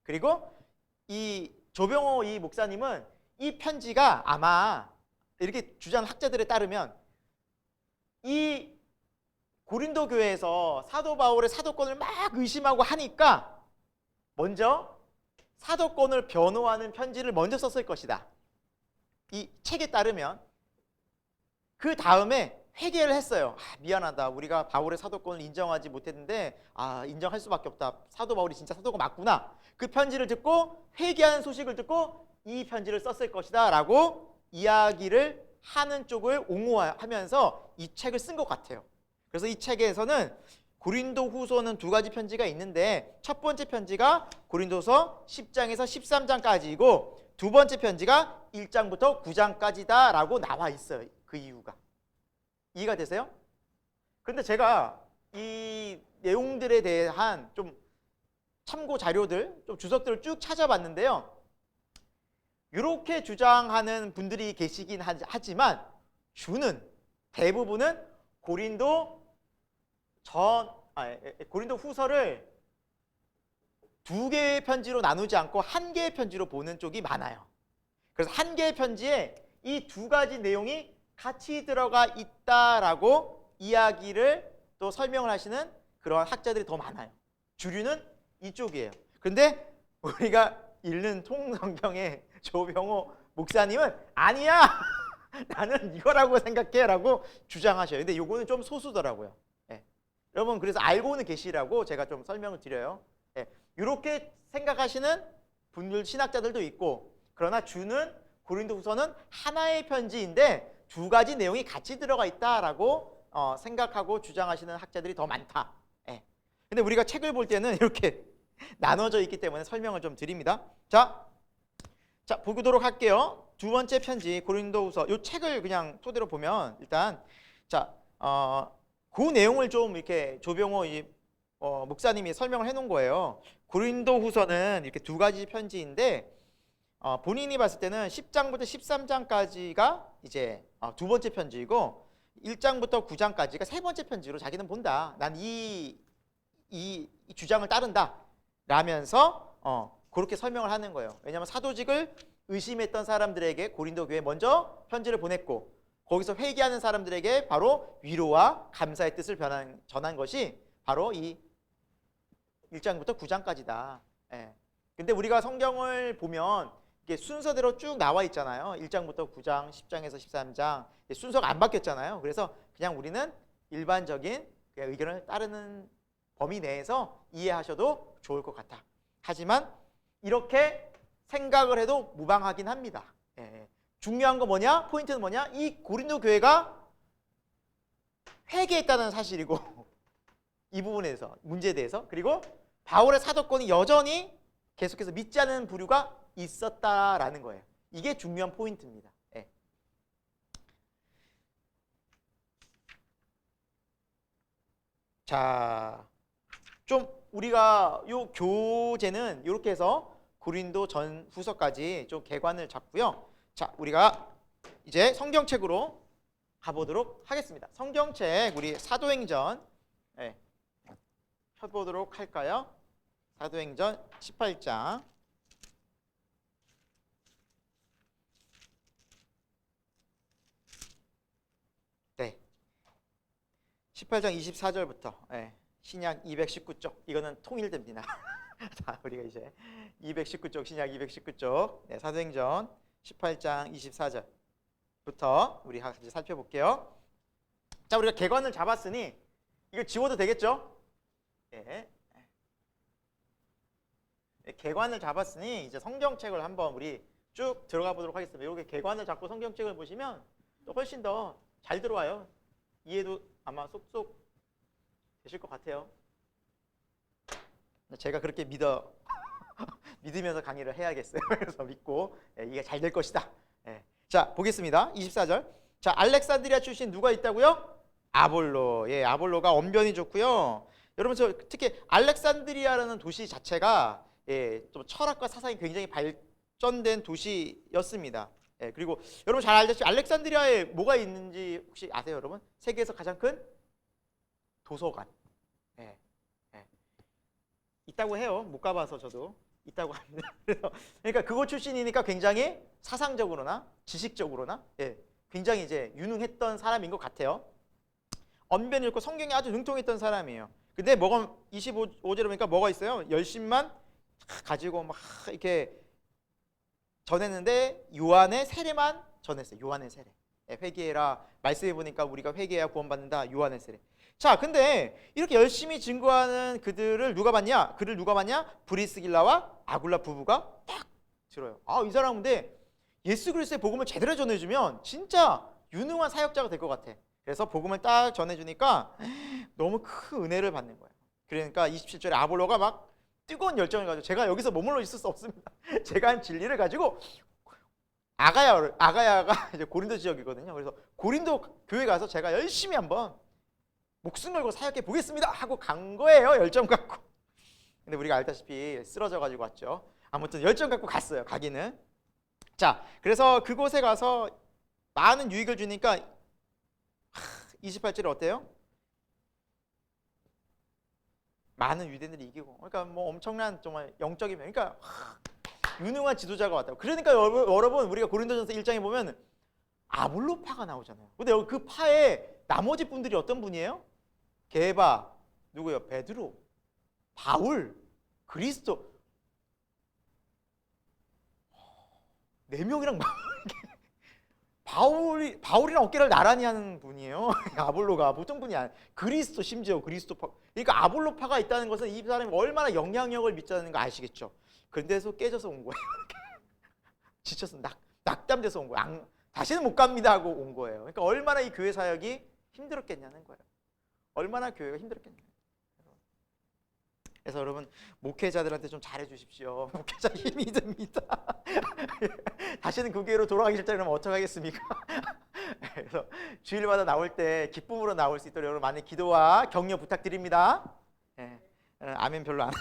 그리고 이 조병호 이 목사님은 이 편지가 아마 이렇게 주장하는 학자들에 따르면 이 고린도 교회에서 사도 바울의 사도권을 막 의심하고 하니까 먼저 사도권을 변호하는 편지를 먼저 썼을 것이다. 이 책에 따르면 그 다음에 회개를 했어요. 미안하다. 우리가 바울의 사도권을 인정하지 못했는데 인정할 수밖에 없다. 사도 바울이 진짜 사도가 맞구나. 그 편지를 듣고 회개하는 소식을 듣고 이 편지를 썼을 것이다 라고 이야기를 하는 쪽을 옹호하면서 이 책을 쓴 것 같아요. 그래서 이 책에서는 고린도 후서는 두 가지 편지가 있는데 첫 번째 편지가 고린도서 10장에서 13장까지이고 두 번째 편지가 1장부터 9장까지다 라고 나와 있어요. 그 이유가. 이해가 되세요? 그런데 제가 이 내용들에 대한 좀 참고 자료들, 좀 주석들을 쭉 찾아봤는데요. 이렇게 주장하는 분들이 계시긴 하지만 대부분은 고린도 후서를 두 개의 편지로 나누지 않고 한 개의 편지로 보는 쪽이 많아요. 그래서 한 개의 편지에 이 두 가지 내용이 같이 들어가 있다라고 이야기를 또 설명을 하시는 그런 학자들이 더 많아요. 주류는 이쪽이에요. 그런데 우리가 읽는 통성경의 조병호 목사님은 아니야. 나는 이거라고 생각해 라고 주장하셔요. 근데 요거는 좀 소수더라고요. 여러분 그래서 알고는 계시라고 제가 좀 설명을 드려요. 이렇게 생각하시는 분들 신학자들도 있고 그러나 주는 고린도후서는 하나의 편지인데 두 가지 내용이 같이 들어가 있다라고 생각하고 주장하시는 학자들이 더 많다. 근데 우리가 책을 볼 때는 이렇게 나눠져 있기 때문에 설명을 좀 드립니다. 자 보도록 할게요. 두 번째 편지 고린도후서 이 책을 그냥 토대로 보면 일단 그 내용을 좀 이렇게 조병호 목사님이 설명을 해놓은 거예요. 고린도후서는 이렇게 두 가지 편지인데 본인이 봤을 때는 10장부터 13장까지가 이제 두 번째 편지이고 1장부터 9장까지가 세 번째 편지로 자기는 본다. 난 이 주장을 따른다. 라면서 그렇게 설명을 하는 거예요. 왜냐하면 사도직을 의심했던 사람들에게 고린도 교회에 먼저 편지를 보냈고 거기서 회개하는 사람들에게 바로 위로와 감사의 뜻을 전한 것이 바로 이 1장부터 9장까지다. 근데 우리가 성경을 보면 이게 순서대로 쭉 나와 있잖아요. 1장부터 9장, 10장에서 13장 순서가 안 바뀌었잖아요. 그래서 그냥 우리는 일반적인 그냥 의견을 따르는 범위 내에서 이해하셔도 좋을 것 같아. 하지만 이렇게 생각을 해도 무방하긴 합니다. 중요한 거 뭐냐? 포인트는 뭐냐? 이 고린도 교회가 회개했다는 사실이고 이 부분에서 문제에 대해서 그리고 바울의 사도권이 여전히 계속해서 믿지 않는 부류가 있었다라는 거예요. 이게 중요한 포인트입니다. 자, 좀 우리가 요 교재는 이렇게 해서 고린도 전후서까지 좀 개관을 잡고요. 자, 우리가 이제 성경책으로 가보도록 하겠습니다. 성경책 우리 사도행전 펴보도록 할까요? 사도행전 18장. 네. 18장 24절부터 신약 219쪽. 이거는 통일됩니다. 자, 우리가 이제 219쪽 신약 219쪽. 네, 사도행전 18장 24절부터 우리 같이 살펴볼게요. 자, 우리가 개관을 잡았으니 이거 지워도 되겠죠? 예. 개관을 잡았으니 이제 성경책을 한번 우리 쭉 들어가 보도록 하겠습니다. 이렇게 개관을 잡고 성경책을 보시면 또 훨씬 더 잘 들어와요. 이해도 아마 쏙쏙 되실 것 같아요. 제가 그렇게 믿으면서 강의를 해야겠어요. 그래서 믿고 이게 잘 될 것이다. 자, 보겠습니다. 24절. 자, 알렉산드리아 출신 누가 있다고요? 아볼로. 예, 아볼로가 언변이 좋고요. 여러분 저 특히 알렉산드리아라는 도시 자체가 좀 철학과 사상이 굉장히 발전된 도시였습니다. 그리고 여러분 잘 알다시피 알렉산드리아에 뭐가 있는지 혹시 아세요, 여러분? 세계에서 가장 큰 도서관. 있다고 해요. 못 가봐서 저도 있다고 합니다. 그러니까 그곳 출신이니까 굉장히 사상적으로나 지식적으로나 굉장히 이제 유능했던 사람인 것 같아요. 언변이 좋고 성경에 아주 능통했던 사람이에요. 근데 뭐가 25절에 보니까 뭐가 있어요? 열심만 가지고 막 이렇게 전했는데 요한의 세례만 전했어요. 요한의 세례. 회개해라. 말씀해 보니까 우리가 회개해야 구원받는다. 요한의 세례. 자, 근데 이렇게 열심히 증거하는 그들을 누가 봤냐? 그를 누가 봤냐? 브리스길라와 아굴라 부부가 딱 들어요. 아, 이 사람은 근데 예수 그리스도의 복음을 제대로 전해주면 진짜 유능한 사역자가 될 것 같아. 그래서 복음을 딱 전해주니까 너무 큰 은혜를 받는 거예요. 그러니까 27절에 아볼로가 막 뜨거운 열정을 가지고 제가 여기서 머물러 있을 수 없습니다. 제가 한 진리를 가지고 아가야가 이제 고린도 지역이거든요. 그래서 고린도 교회 가서 제가 열심히 한번 목숨 걸고 사역해 보겠습니다 하고 간 거예요. 열정 갖고. 근데 우리가 알다시피 쓰러져 가지고 왔죠. 아무튼 열정 갖고 갔어요. 가기는. 자, 그래서 그곳에 가서 많은 유익을 주니까 28절에 어때요? 많은 유대인들이 이기고, 그러니까 뭐 엄청난 정말 영적인, 그러니까 유능한 지도자가 왔다고. 그러니까 여러분 우리가 고린도전서 1장에 보면 아볼로파가 나오잖아요. 근데 그 파에 나머지 분들이 어떤 분이에요? 게바, 누구요? 베드로, 바울, 그리스도. 4명이랑 바울이랑 어깨를 나란히 하는 분이에요. 아볼로가 보통 분이 아니에요. 그리스도, 심지어 그리스도파. 그러니까 아볼로파가 있다는 것은 이 사람이 얼마나 영향력을 미쳤다는 거 아시겠죠? 그런데서 깨져서 온 거예요. 지쳐서 낙담돼서 온 거예요. 다시는 못 갑니다 하고 온 거예요. 그러니까 얼마나 이 교회 사역이 힘들었겠냐는 거예요. 얼마나 교회가 힘들었겠냐는. 그래서 여러분 목회자들한테 좀 잘해 주십시오. 목회자 힘이 듭니다. 다시는 그 교회로 돌아가기 싫다 그러면 어떡하겠습니까? 그래서 주일마다 나올 때 기쁨으로 나올 수 있도록 여러분 많은 기도와 격려 부탁드립니다. 아멘 별로 안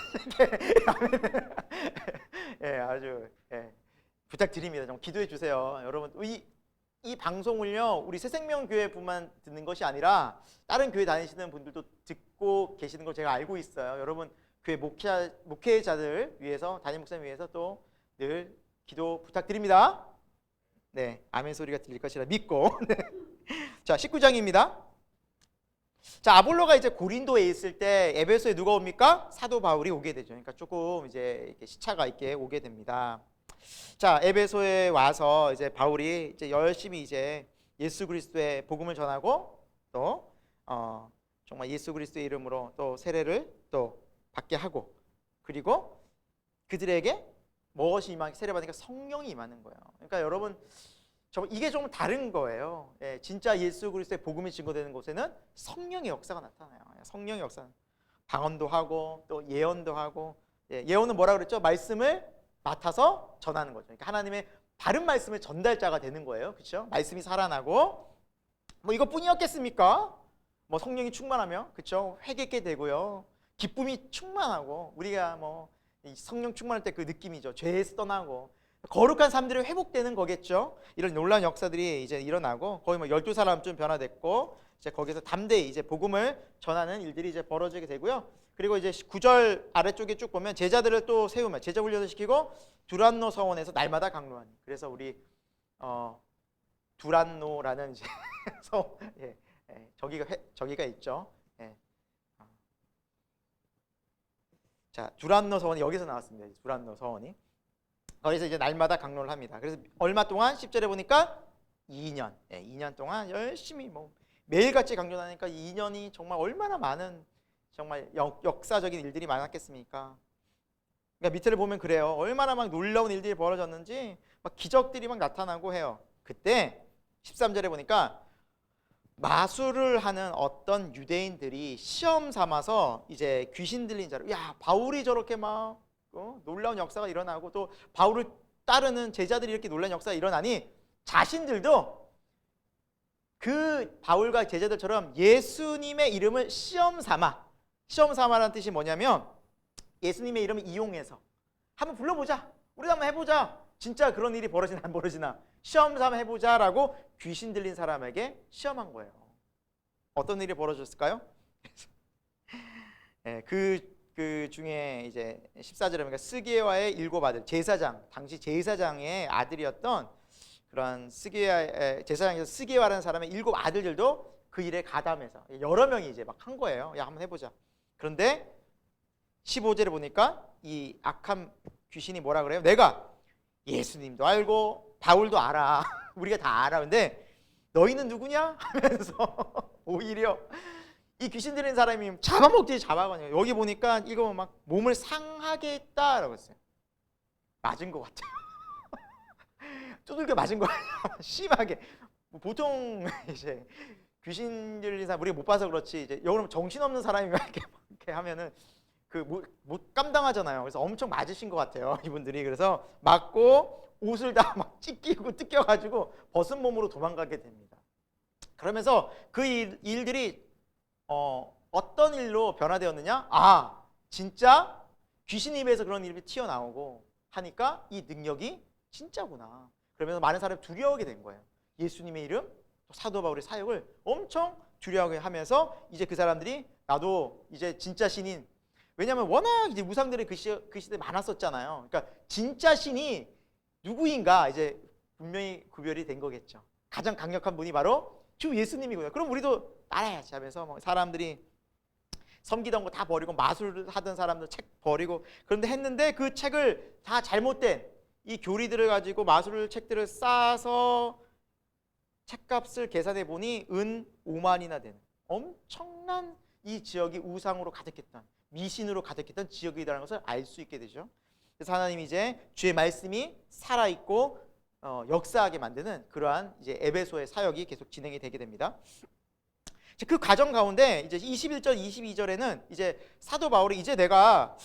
하는데 아주 부탁드립니다. 좀 기도해 주세요. 여러분 이 방송을요 우리 새생명교회뿐만 듣는 것이 아니라 다른 교회 다니시는 분들도 듣고 계시는 걸 제가 알고 있어요. 여러분 교회 목회자들 위해서, 담임 목사님 위해서 또 늘 기도 부탁드립니다. 네, 아멘 소리가 들릴 것이라 믿고. 자, 19장입니다. 자, 아볼로가 이제 고린도에 있을 때 에베소에 누가 옵니까? 사도 바울이 오게 되죠. 그러니까 조금 이제 이렇게 시차가 있게 오게 됩니다. 자, 에베소에 와서 이제 바울이 이제 열심히 이제 예수 그리스도의 복음을 전하고 또 정말 예수 그리스도의 이름으로 또 세례를 또 받게 하고, 그리고 그들에게 무엇이 임하게 세례받으니까 성령이 임하는 거예요. 그러니까 여러분 이게 좀 다른 거예요. 진짜 예수 그리스도의 복음이 증거되는 곳에는 성령의 역사가 나타나요. 성령의 역사는 방언도 하고 또 예언도 하고. 예언은 뭐라 그랬죠? 말씀을 맡아서 전하는 거죠. 그러니까 하나님의 바른 말씀을 전달자가 되는 거예요. 그렇죠? 말씀이 살아나고 뭐 이것뿐이었겠습니까? 뭐 성령이 충만하면 그렇죠? 회개케 되고요. 기쁨이 충만하고 우리가 이 성령 충만할 때 그 느낌이죠. 죄에서 떠나고 거룩한 삶들이 회복되는 거겠죠. 이런 놀라운 역사들이 이제 일어나고 거의 12사람쯤 변화됐고 이제 거기서 담대히 이제 복음을 전하는 일들이 이제 벌어지게 되고요. 그리고 이제 9절 아래쪽에 쭉 보면 제자들을 또 세우며 제자 훈련을 시키고 두란노 서원에서 날마다 강론하니. 그래서 우리 두란노라는 이제 저기가 있죠. 예. 자, 두란노 서원이 여기서 나왔습니다. 두란노 서원이. 거기서 이제 날마다 강론을 합니다. 그래서 얼마 동안 10절에 보니까 2년, 2년 동안 열심히 매일같이 강론하니까 2년이 정말 얼마나 많은 정말 역사적인 일들이 많았겠습니까? 그러니까 밑에를 보면 그래요. 얼마나 막 놀라운 일들이 벌어졌는지 막 기적들이 막 나타나고 해요. 그때 13절에 보니까 마술을 하는 어떤 유대인들이 시험 삼아서 이제 귀신 들린 자로, 야, 바울이 저렇게 막 놀라운 역사가 일어나고 또 바울을 따르는 제자들이 이렇게 놀라운 역사가 일어나니 자신들도 그 바울과 제자들처럼 예수님의 이름을 시험 삼아라는 뜻이 뭐냐면 예수님의 이름을 이용해서 한번 불러보자, 우리도 한번 해보자, 진짜 그런 일이 벌어지나 안 벌어지나 시험 삼아 해보자라고 귀신 들린 사람에게 시험한 거예요. 어떤 일이 벌어졌을까요? 그 중에 이제 14절에 보니까 스게와의 7 아들, 제사장, 당시 제사장의 아들이었던 그런 제사장에서 스게와라는 사람의 7 아들들도 그 일에 가담해서 여러 명이 이제 막 한 거예요. 야, 한번 해보자. 그런데 15절에 보니까 이 악한 귀신이 뭐라 그래요? 내가 예수님도 알고 바울도 알아. 우리가 다 알아. 근데 너희는 누구냐? 하면서 오히려 이 귀신 들린 사람이 잡아먹지 잡아가냐. 여기 보니까 이거 막 몸을 상하게 했다라고 했어요. 맞은 것 같아요. 두들겨 맞은 거 아니야? 심하게. 보통 이제 귀신 들린 사람 우리가 못 봐서 그렇지 이제 여러분 정신없는 사람이 이렇게 하면은 못 감당하잖아요. 그래서 엄청 맞으신 것 같아요, 이분들이. 그래서 맞고 옷을 다 막 찢기고 뜯겨가지고 벗은 몸으로 도망가게 됩니다. 그러면서 그 일들이 어떤 일로 변화되었느냐? 아, 진짜 귀신 입에서 그런 일이 튀어나오고 하니까 이 능력이 진짜구나. 그러면서 많은 사람이 두려워하게 된 거예요. 예수님의 이름, 사도 바울의 사역을 엄청 두려워하게 하면서 이제 그 사람들이 나도 이제 진짜 신인, 왜냐하면 워낙 이제 우상들이 그 시대에 많았었잖아요. 그러니까 진짜 신이 누구인가 이제 분명히 구별이 된 거겠죠. 가장 강력한 분이 바로 주 예수님이구나. 그럼 우리도 따라야지 하면서 사람들이 섬기던 거 다 버리고 마술을 하던 사람들 책 버리고 그런데 했는데 그 책을 다 잘못된 이 교리들을 가지고 마술 책들을 싸서 책값을 계산해 보니 은 5만이나 되는 엄청난 이 지역이 우상으로 가득했던 미신으로 가득했던 지역이라는 것을 알 수 있게 되죠. 그래서 하나님이 이제 주의 말씀이 살아있고 역사하게 만드는 그러한 이제 에베소의 사역이 계속 진행이 되게 됩니다. 그 과정 가운데 이제 21절, 22절에는 이제 사도 바울이 이제 내가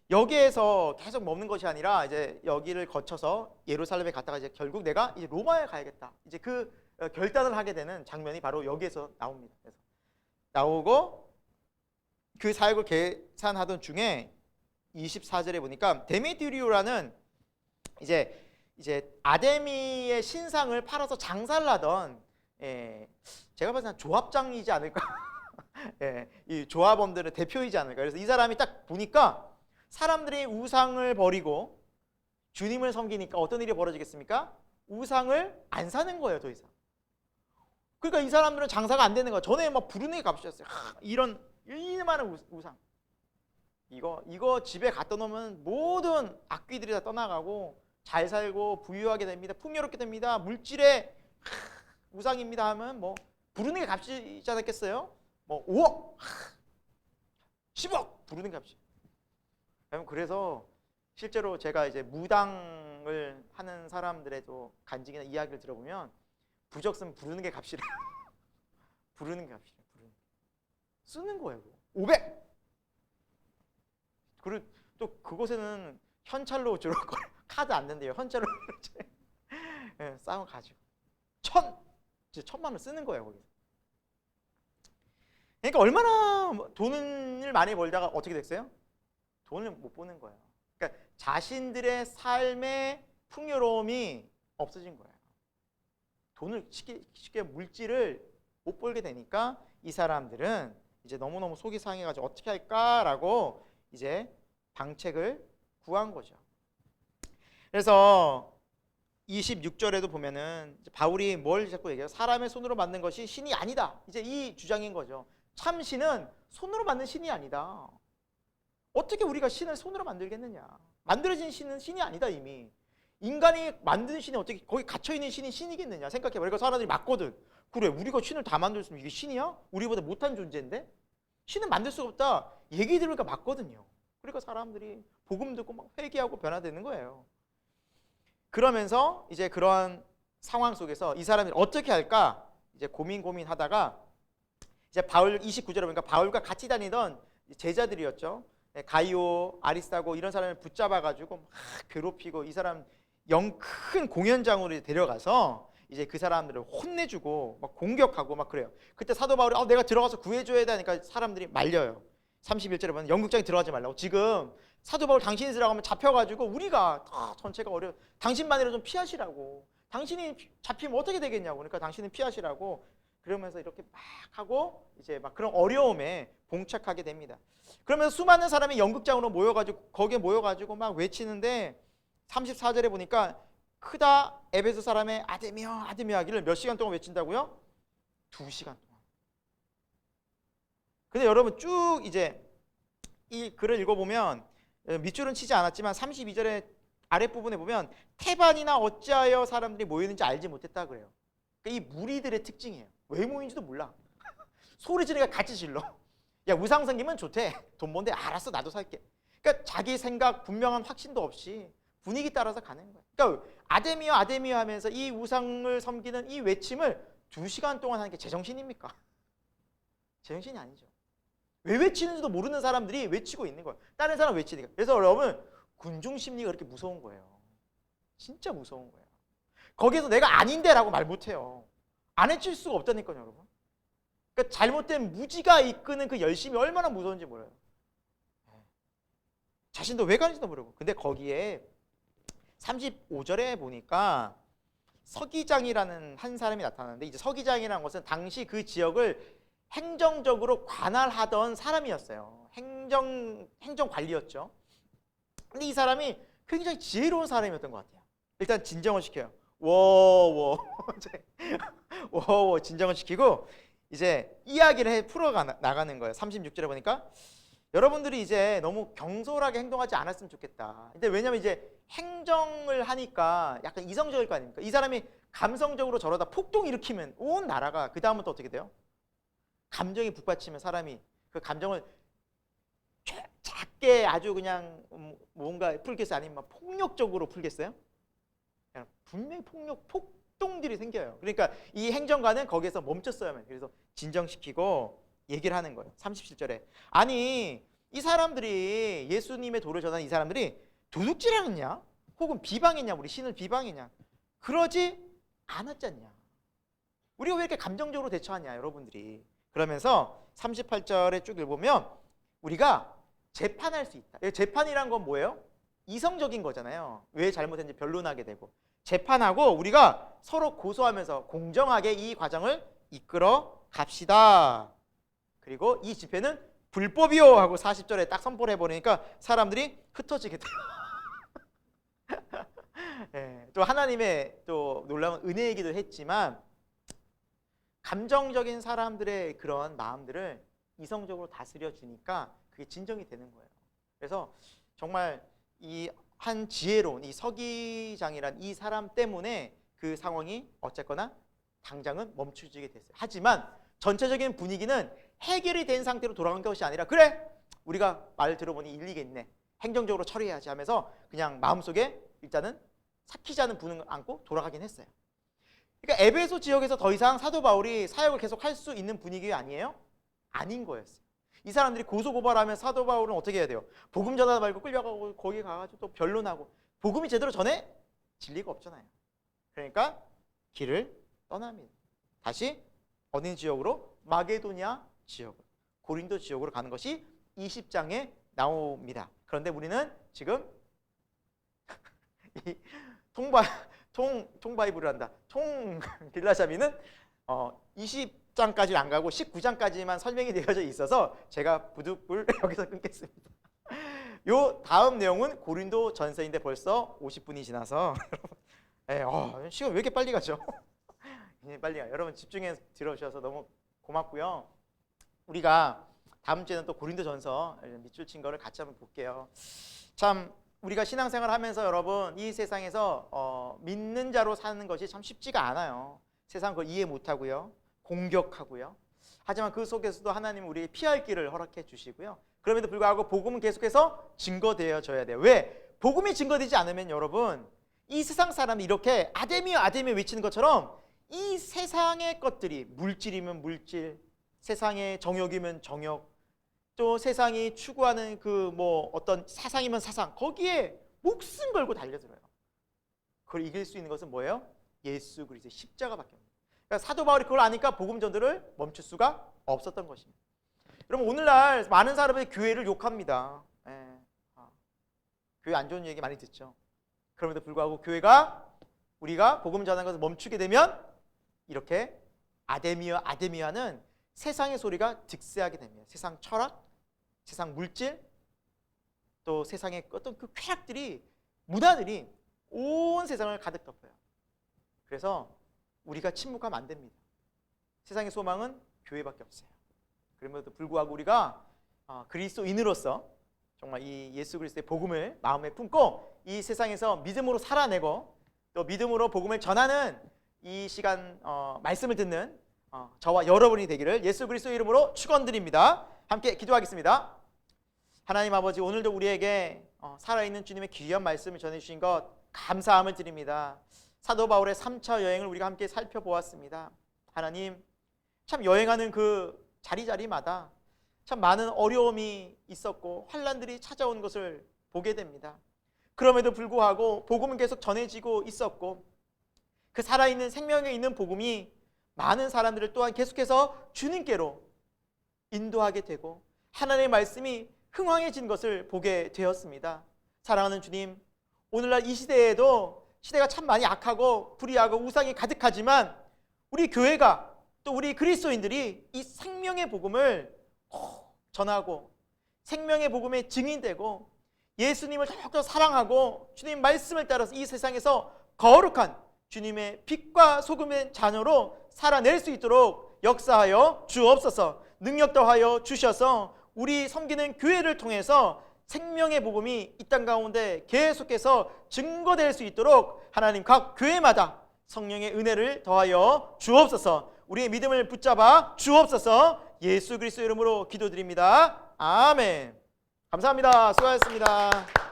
여기에서 계속 머무는 것이 아니라 이제 여기를 거쳐서 예루살렘에 갔다가 이제 결국 내가 이제 로마에 가야겠다. 이제 그 결단을 하게 되는 장면이 바로 여기에서 나옵니다. 그래서 나오고 그 사역을 계산하던 중에 24절에 보니까 데메트리오라는 이제 아데미의 신상을 팔아서 장사를 하던 제가 봤을 때 조합장이지 않을까. 이 조합원들의 대표이지 않을까. 그래서 이 사람이 딱 보니까 사람들이 우상을 버리고 주님을 섬기니까 어떤 일이 벌어지겠습니까? 우상을 안 사는 거예요, 더 이상. 그러니까 이 사람들은 장사가 안 되는 거예요. 전에 막 부르는 게 값이었어요. 이런 많은 우상. 이거 집에 갖다 놓으면 모든 악귀들이 다 떠나가고 잘 살고 부유하게 됩니다. 풍요롭게 됩니다. 물질의 우상입니다 하면 뭐 부르는 게 값이지 않았겠어요? 뭐 5억, 10억 부르는 게 값이. 그래서 실제로 제가 이제 무당을 하는 사람들에도 간증이나 이야기를 들어보면 부적쓰면 부르는 게 값이래요. 부르는 게 값이래요. 쓰는 거예요. 500. 그리고 또 그곳에는 현찰로 주로 카드 안 된대요. 현찰로 싸움 가지고 1,000만 원 쓰는 거예요. 거기서. 그러니까 얼마나 돈을 많이 벌다가 어떻게 됐어요? 돈을 못 버는 거예요. 그러니까 자신들의 삶의 풍요로움이 없어진 거예요. 돈을 쉽게 물질을 못 벌게 되니까 이 사람들은 이제 너무너무 속이 상해가지고 어떻게 할까라고 이제 방책을 구한 거죠. 그래서 26절에도 보면은 바울이 뭘 자꾸 얘기해요? 사람의 손으로 만든 것이 신이 아니다. 이제 이 주장인 거죠. 참 신은 손으로 만든 신이 아니다. 어떻게 우리가 신을 손으로 만들겠느냐? 만들어진 신은 신이 아니다 이미. 인간이 만든 신이 어떻게 거기 갇혀있는 신이 신이겠느냐 생각해봐. 그러니까 사람들이 맞거든. 그래 우리가 신을 다 만들었으면 이게 신이야? 우리보다 못한 존재인데? 신은 만들 수가 없다. 얘기 들으니까 맞거든요. 그러니까 사람들이 복음 듣고 막 회개하고 변화되는 거예요. 그러면서 이제 그러한 상황 속에서 이 사람이 어떻게 할까 이제 고민하다가 이제 바울 29절에 보니까 바울과 같이 다니던 제자들이었죠. 가이오, 아리스타고 이런 사람을 붙잡아가지고 막 괴롭히고 이 사람 큰 공연장으로 데려가서 이제 그 사람들을 혼내주고 막 공격하고 막 그래요. 그때 사도 바울이 내가 들어가서 구해줘야 되니까 사람들이 말려요. 31절에 보면 연극장에 들어가지 말라고. 지금 사도 바울 당신이 들어가면 잡혀가지고 우리가 전체가 어려워. 당신만이라도 좀 피하시라고. 당신이 잡히면 어떻게 되겠냐고. 그러니까 당신은 피하시라고. 그러면서 이렇게 막 하고 이제 막 그런 어려움에 봉착하게 됩니다. 그러면서 수많은 사람이 연극장으로 모여가지고 거기에 모여가지고 막 외치는데 34절에 보니까 크다 에베소 사람의 아데미어 아데미어 하기를 몇 시간 동안 외친다고요? 2시간 동안. 근데 여러분 쭉 이제 이 글을 읽어보면 밑줄은 치지 않았지만 32절의 아랫부분에 보면 태반이나 어찌하여 사람들이 모이는지 알지 못했다 그래요. 그러니까 이 무리들의 특징이에요. 왜 모이는지도 몰라. 소리 지르니까 같이 질러. 야 우상 생기면 좋대. 돈 번데 알았어 나도 살게. 그러니까 자기 생각 분명한 확신도 없이 분위기 따라서 가는 거예요. 그러니까 아데미어 아데미어 하면서 이 우상을 섬기는 이 외침을 2시간 동안 하는 게 제정신입니까? 제정신이 아니죠. 왜 외치는지도 모르는 사람들이 외치고 있는 거예요. 다른 사람 외치니까. 그래서 여러분 군중 심리가 그렇게 무서운 거예요. 진짜 무서운 거예요. 거기에서 내가 아닌데 라고 말 못해요. 안 해칠 수가 없다니까요 여러분. 그러니까 잘못된 무지가 이끄는 그 열심이 얼마나 무서운지 몰라요. 자신도 왜 가는지도 모르고. 근데 거기에 35절에 보니까 서기장이라는 한 사람이 나타나는데 이제 서기장이라는 것은 당시 그 지역을 행정적으로 관할하던 사람이었어요. 행정관리였죠. 근데 이 사람이 굉장히 지혜로운 사람이었던 것 같아요. 일단 진정을 시켜요. 워워 진정을 시키고 이제 이야기를 풀어 나가는 거예요. 36절에 보니까 여러분들이 이제 너무 경솔하게 행동하지 않았으면 좋겠다. 근데 왜냐면 이제 행정을 하니까 약간 이성적일 거 아닙니까? 이 사람이 감성적으로 저러다 폭동 일으키면 온 나라가 그 다음부터 어떻게 돼요? 감정이 북받치면 사람이 그 감정을 작게 아주 그냥 뭔가 풀겠어요? 아니면 막 폭력적으로 풀겠어요? 그냥 분명히 폭동들이 생겨요. 그러니까 이 행정관은 거기에서 멈췄어야만. 그래서 진정시키고 얘기를 하는 거예요. 37절에 아니 이 사람들이 예수님의 도를 전하는 이 사람들이 도둑질하느냐? 혹은 비방했냐? 우리 신을 비방했냐? 그러지 않았잖냐? 우리가 왜 이렇게 감정적으로 대처하냐 여러분들이. 그러면서 38절에 쭉 읽으면 우리가 재판할 수 있다. 재판이란 건 뭐예요? 이성적인 거잖아요. 왜 잘못했는지 변론하게 되고 재판하고 우리가 서로 고소하면서 공정하게 이 과정을 이끌어 갑시다. 그리고 이 집회는 불법이요 하고 40절에 딱 선포를 해버리니까 사람들이 흩어지게 돼요. 네, 또 하나님의 또 놀라운 은혜이기도 했지만 감정적인 사람들의 그런 마음들을 이성적으로 다스려 주니까 그게 진정이 되는 거예요. 그래서 정말 이 한 지혜로운 이 서기장이란 이 사람 때문에 그 상황이 어쨌거나 당장은 멈춰지게 됐어요. 하지만 전체적인 분위기는 해결이 된 상태로 돌아간 것이 아니라 그래 우리가 말 들어보니 일리가 있네 행정적으로 처리해야지 하면서 그냥 마음속에 일단은 삭히지 않은 분을 안고 돌아가긴 했어요. 그러니까 에베소 지역에서 더 이상 사도 바울이 사역을 계속 할 수 있는 분위기 아니에요? 아닌 거였어요. 이 사람들이 고소고발하면 사도 바울은 어떻게 해야 돼요? 복음 전하다 말고 끌려가고 거기 가가지고 또 변론하고 복음이 제대로 전해? 진리가 없잖아요. 그러니까 길을 떠납니다. 다시 어느 지역으로? 마게도냐 지역으로. 고린도 지역으로 가는 것이 20장에 나옵니다. 그런데 우리는 지금 이 통바이블을 한다. 길라잡이는 20장까지 안 가고 19장까지만 설명이 되어져 있어서 제가 부득불 여기서 끊겠습니다. 요 다음 내용은 고린도 전서인데 벌써 50분이 지나서 시간 왜 이렇게 빨리 가죠? 빨리 가요. 여러분 집중해서 들어주셔서 너무 고맙고요. 우리가 다음 주에는 또 고린도 전서 밑줄 친 거를 같이 한번 볼게요. 참 우리가 신앙생활 하면서 여러분 이 세상에서 믿는 자로 사는 것이 참 쉽지가 않아요. 세상 그걸 이해 못하고요. 공격하고요. 하지만 그 속에서도 하나님은 우리에게 피할 길을 허락해 주시고요. 그럼에도 불구하고 복음은 계속해서 증거되어져야 돼요. 왜? 복음이 증거되지 않으면 여러분 이 세상 사람이 이렇게 아데미어 아데미어 외치는 것처럼 이 세상의 것들이 물질이면 물질, 세상의 정욕이면 정욕, 또 세상이 추구하는 그 뭐 어떤 사상이면 사상, 거기에 목숨 걸고 달려들어요. 그걸 이길 수 있는 것은 뭐예요? 예수 그리스도의 십자가밖에 없어요. 그러니까 사도 바울이 그걸 아니까 복음 전도를 멈출 수가 없었던 것입니다. 여러분 오늘날 많은 사람들이 교회를 욕합니다. 교회 안 좋은 얘기 많이 듣죠. 그럼에도 불구하고 교회가 우리가 복음 전하는 것을 멈추게 되면 이렇게 아데미아는 세상의 소리가 득세하게 됩니다. 세상 철학, 세상 물질, 또 세상의 어떤 그 쾌락들이, 문화들이 온 세상을 가득 덮어요. 그래서 우리가 침묵하면 안 됩니다. 세상의 소망은 교회밖에 없어요. 그럼에도 불구하고 우리가 그리스도인으로서 정말 이 예수 그리스도의 복음을 마음에 품고 이 세상에서 믿음으로 살아내고 또 믿음으로 복음을 전하는 이 시간 말씀을 듣는 저와 여러분이 되기를 예수 그리스도 이름으로 축원드립니다. 함께 기도하겠습니다. 하나님 아버지, 오늘도 우리에게 살아있는 주님의 귀한 말씀을 전해주신 것 감사함을 드립니다. 사도 바울의 3차 여행을 우리가 함께 살펴보았습니다. 하나님, 참 여행하는 그 자리자리마다 참 많은 어려움이 있었고 환난들이 찾아온 것을 보게 됩니다. 그럼에도 불구하고 복음은 계속 전해지고 있었고 그 살아있는 생명에 있는 복음이 많은 사람들을 또한 계속해서 주님께로 인도하게 되고 하나님의 말씀이 흥황해진 것을 보게 되었습니다. 사랑하는 주님, 오늘날 이 시대에도 시대가 참 많이 악하고 불의하고 우상이 가득하지만 우리 교회가 또 우리 그리스도인들이 이 생명의 복음을 전하고 생명의 복음에 증인되고 예수님을 더욱더 사랑하고 주님 말씀을 따라서 이 세상에서 거룩한 주님의 빛과 소금의 자녀로 살아낼 수 있도록 역사하여 주옵소서. 능력 더하여 주셔서 우리 섬기는 교회를 통해서 생명의 복음이 이 땅 가운데 계속해서 증거될 수 있도록 하나님 각 교회마다 성령의 은혜를 더하여 주옵소서. 우리의 믿음을 붙잡아 주옵소서. 예수 그리스도 이름으로 기도드립니다. 아멘. 감사합니다. 수고하셨습니다.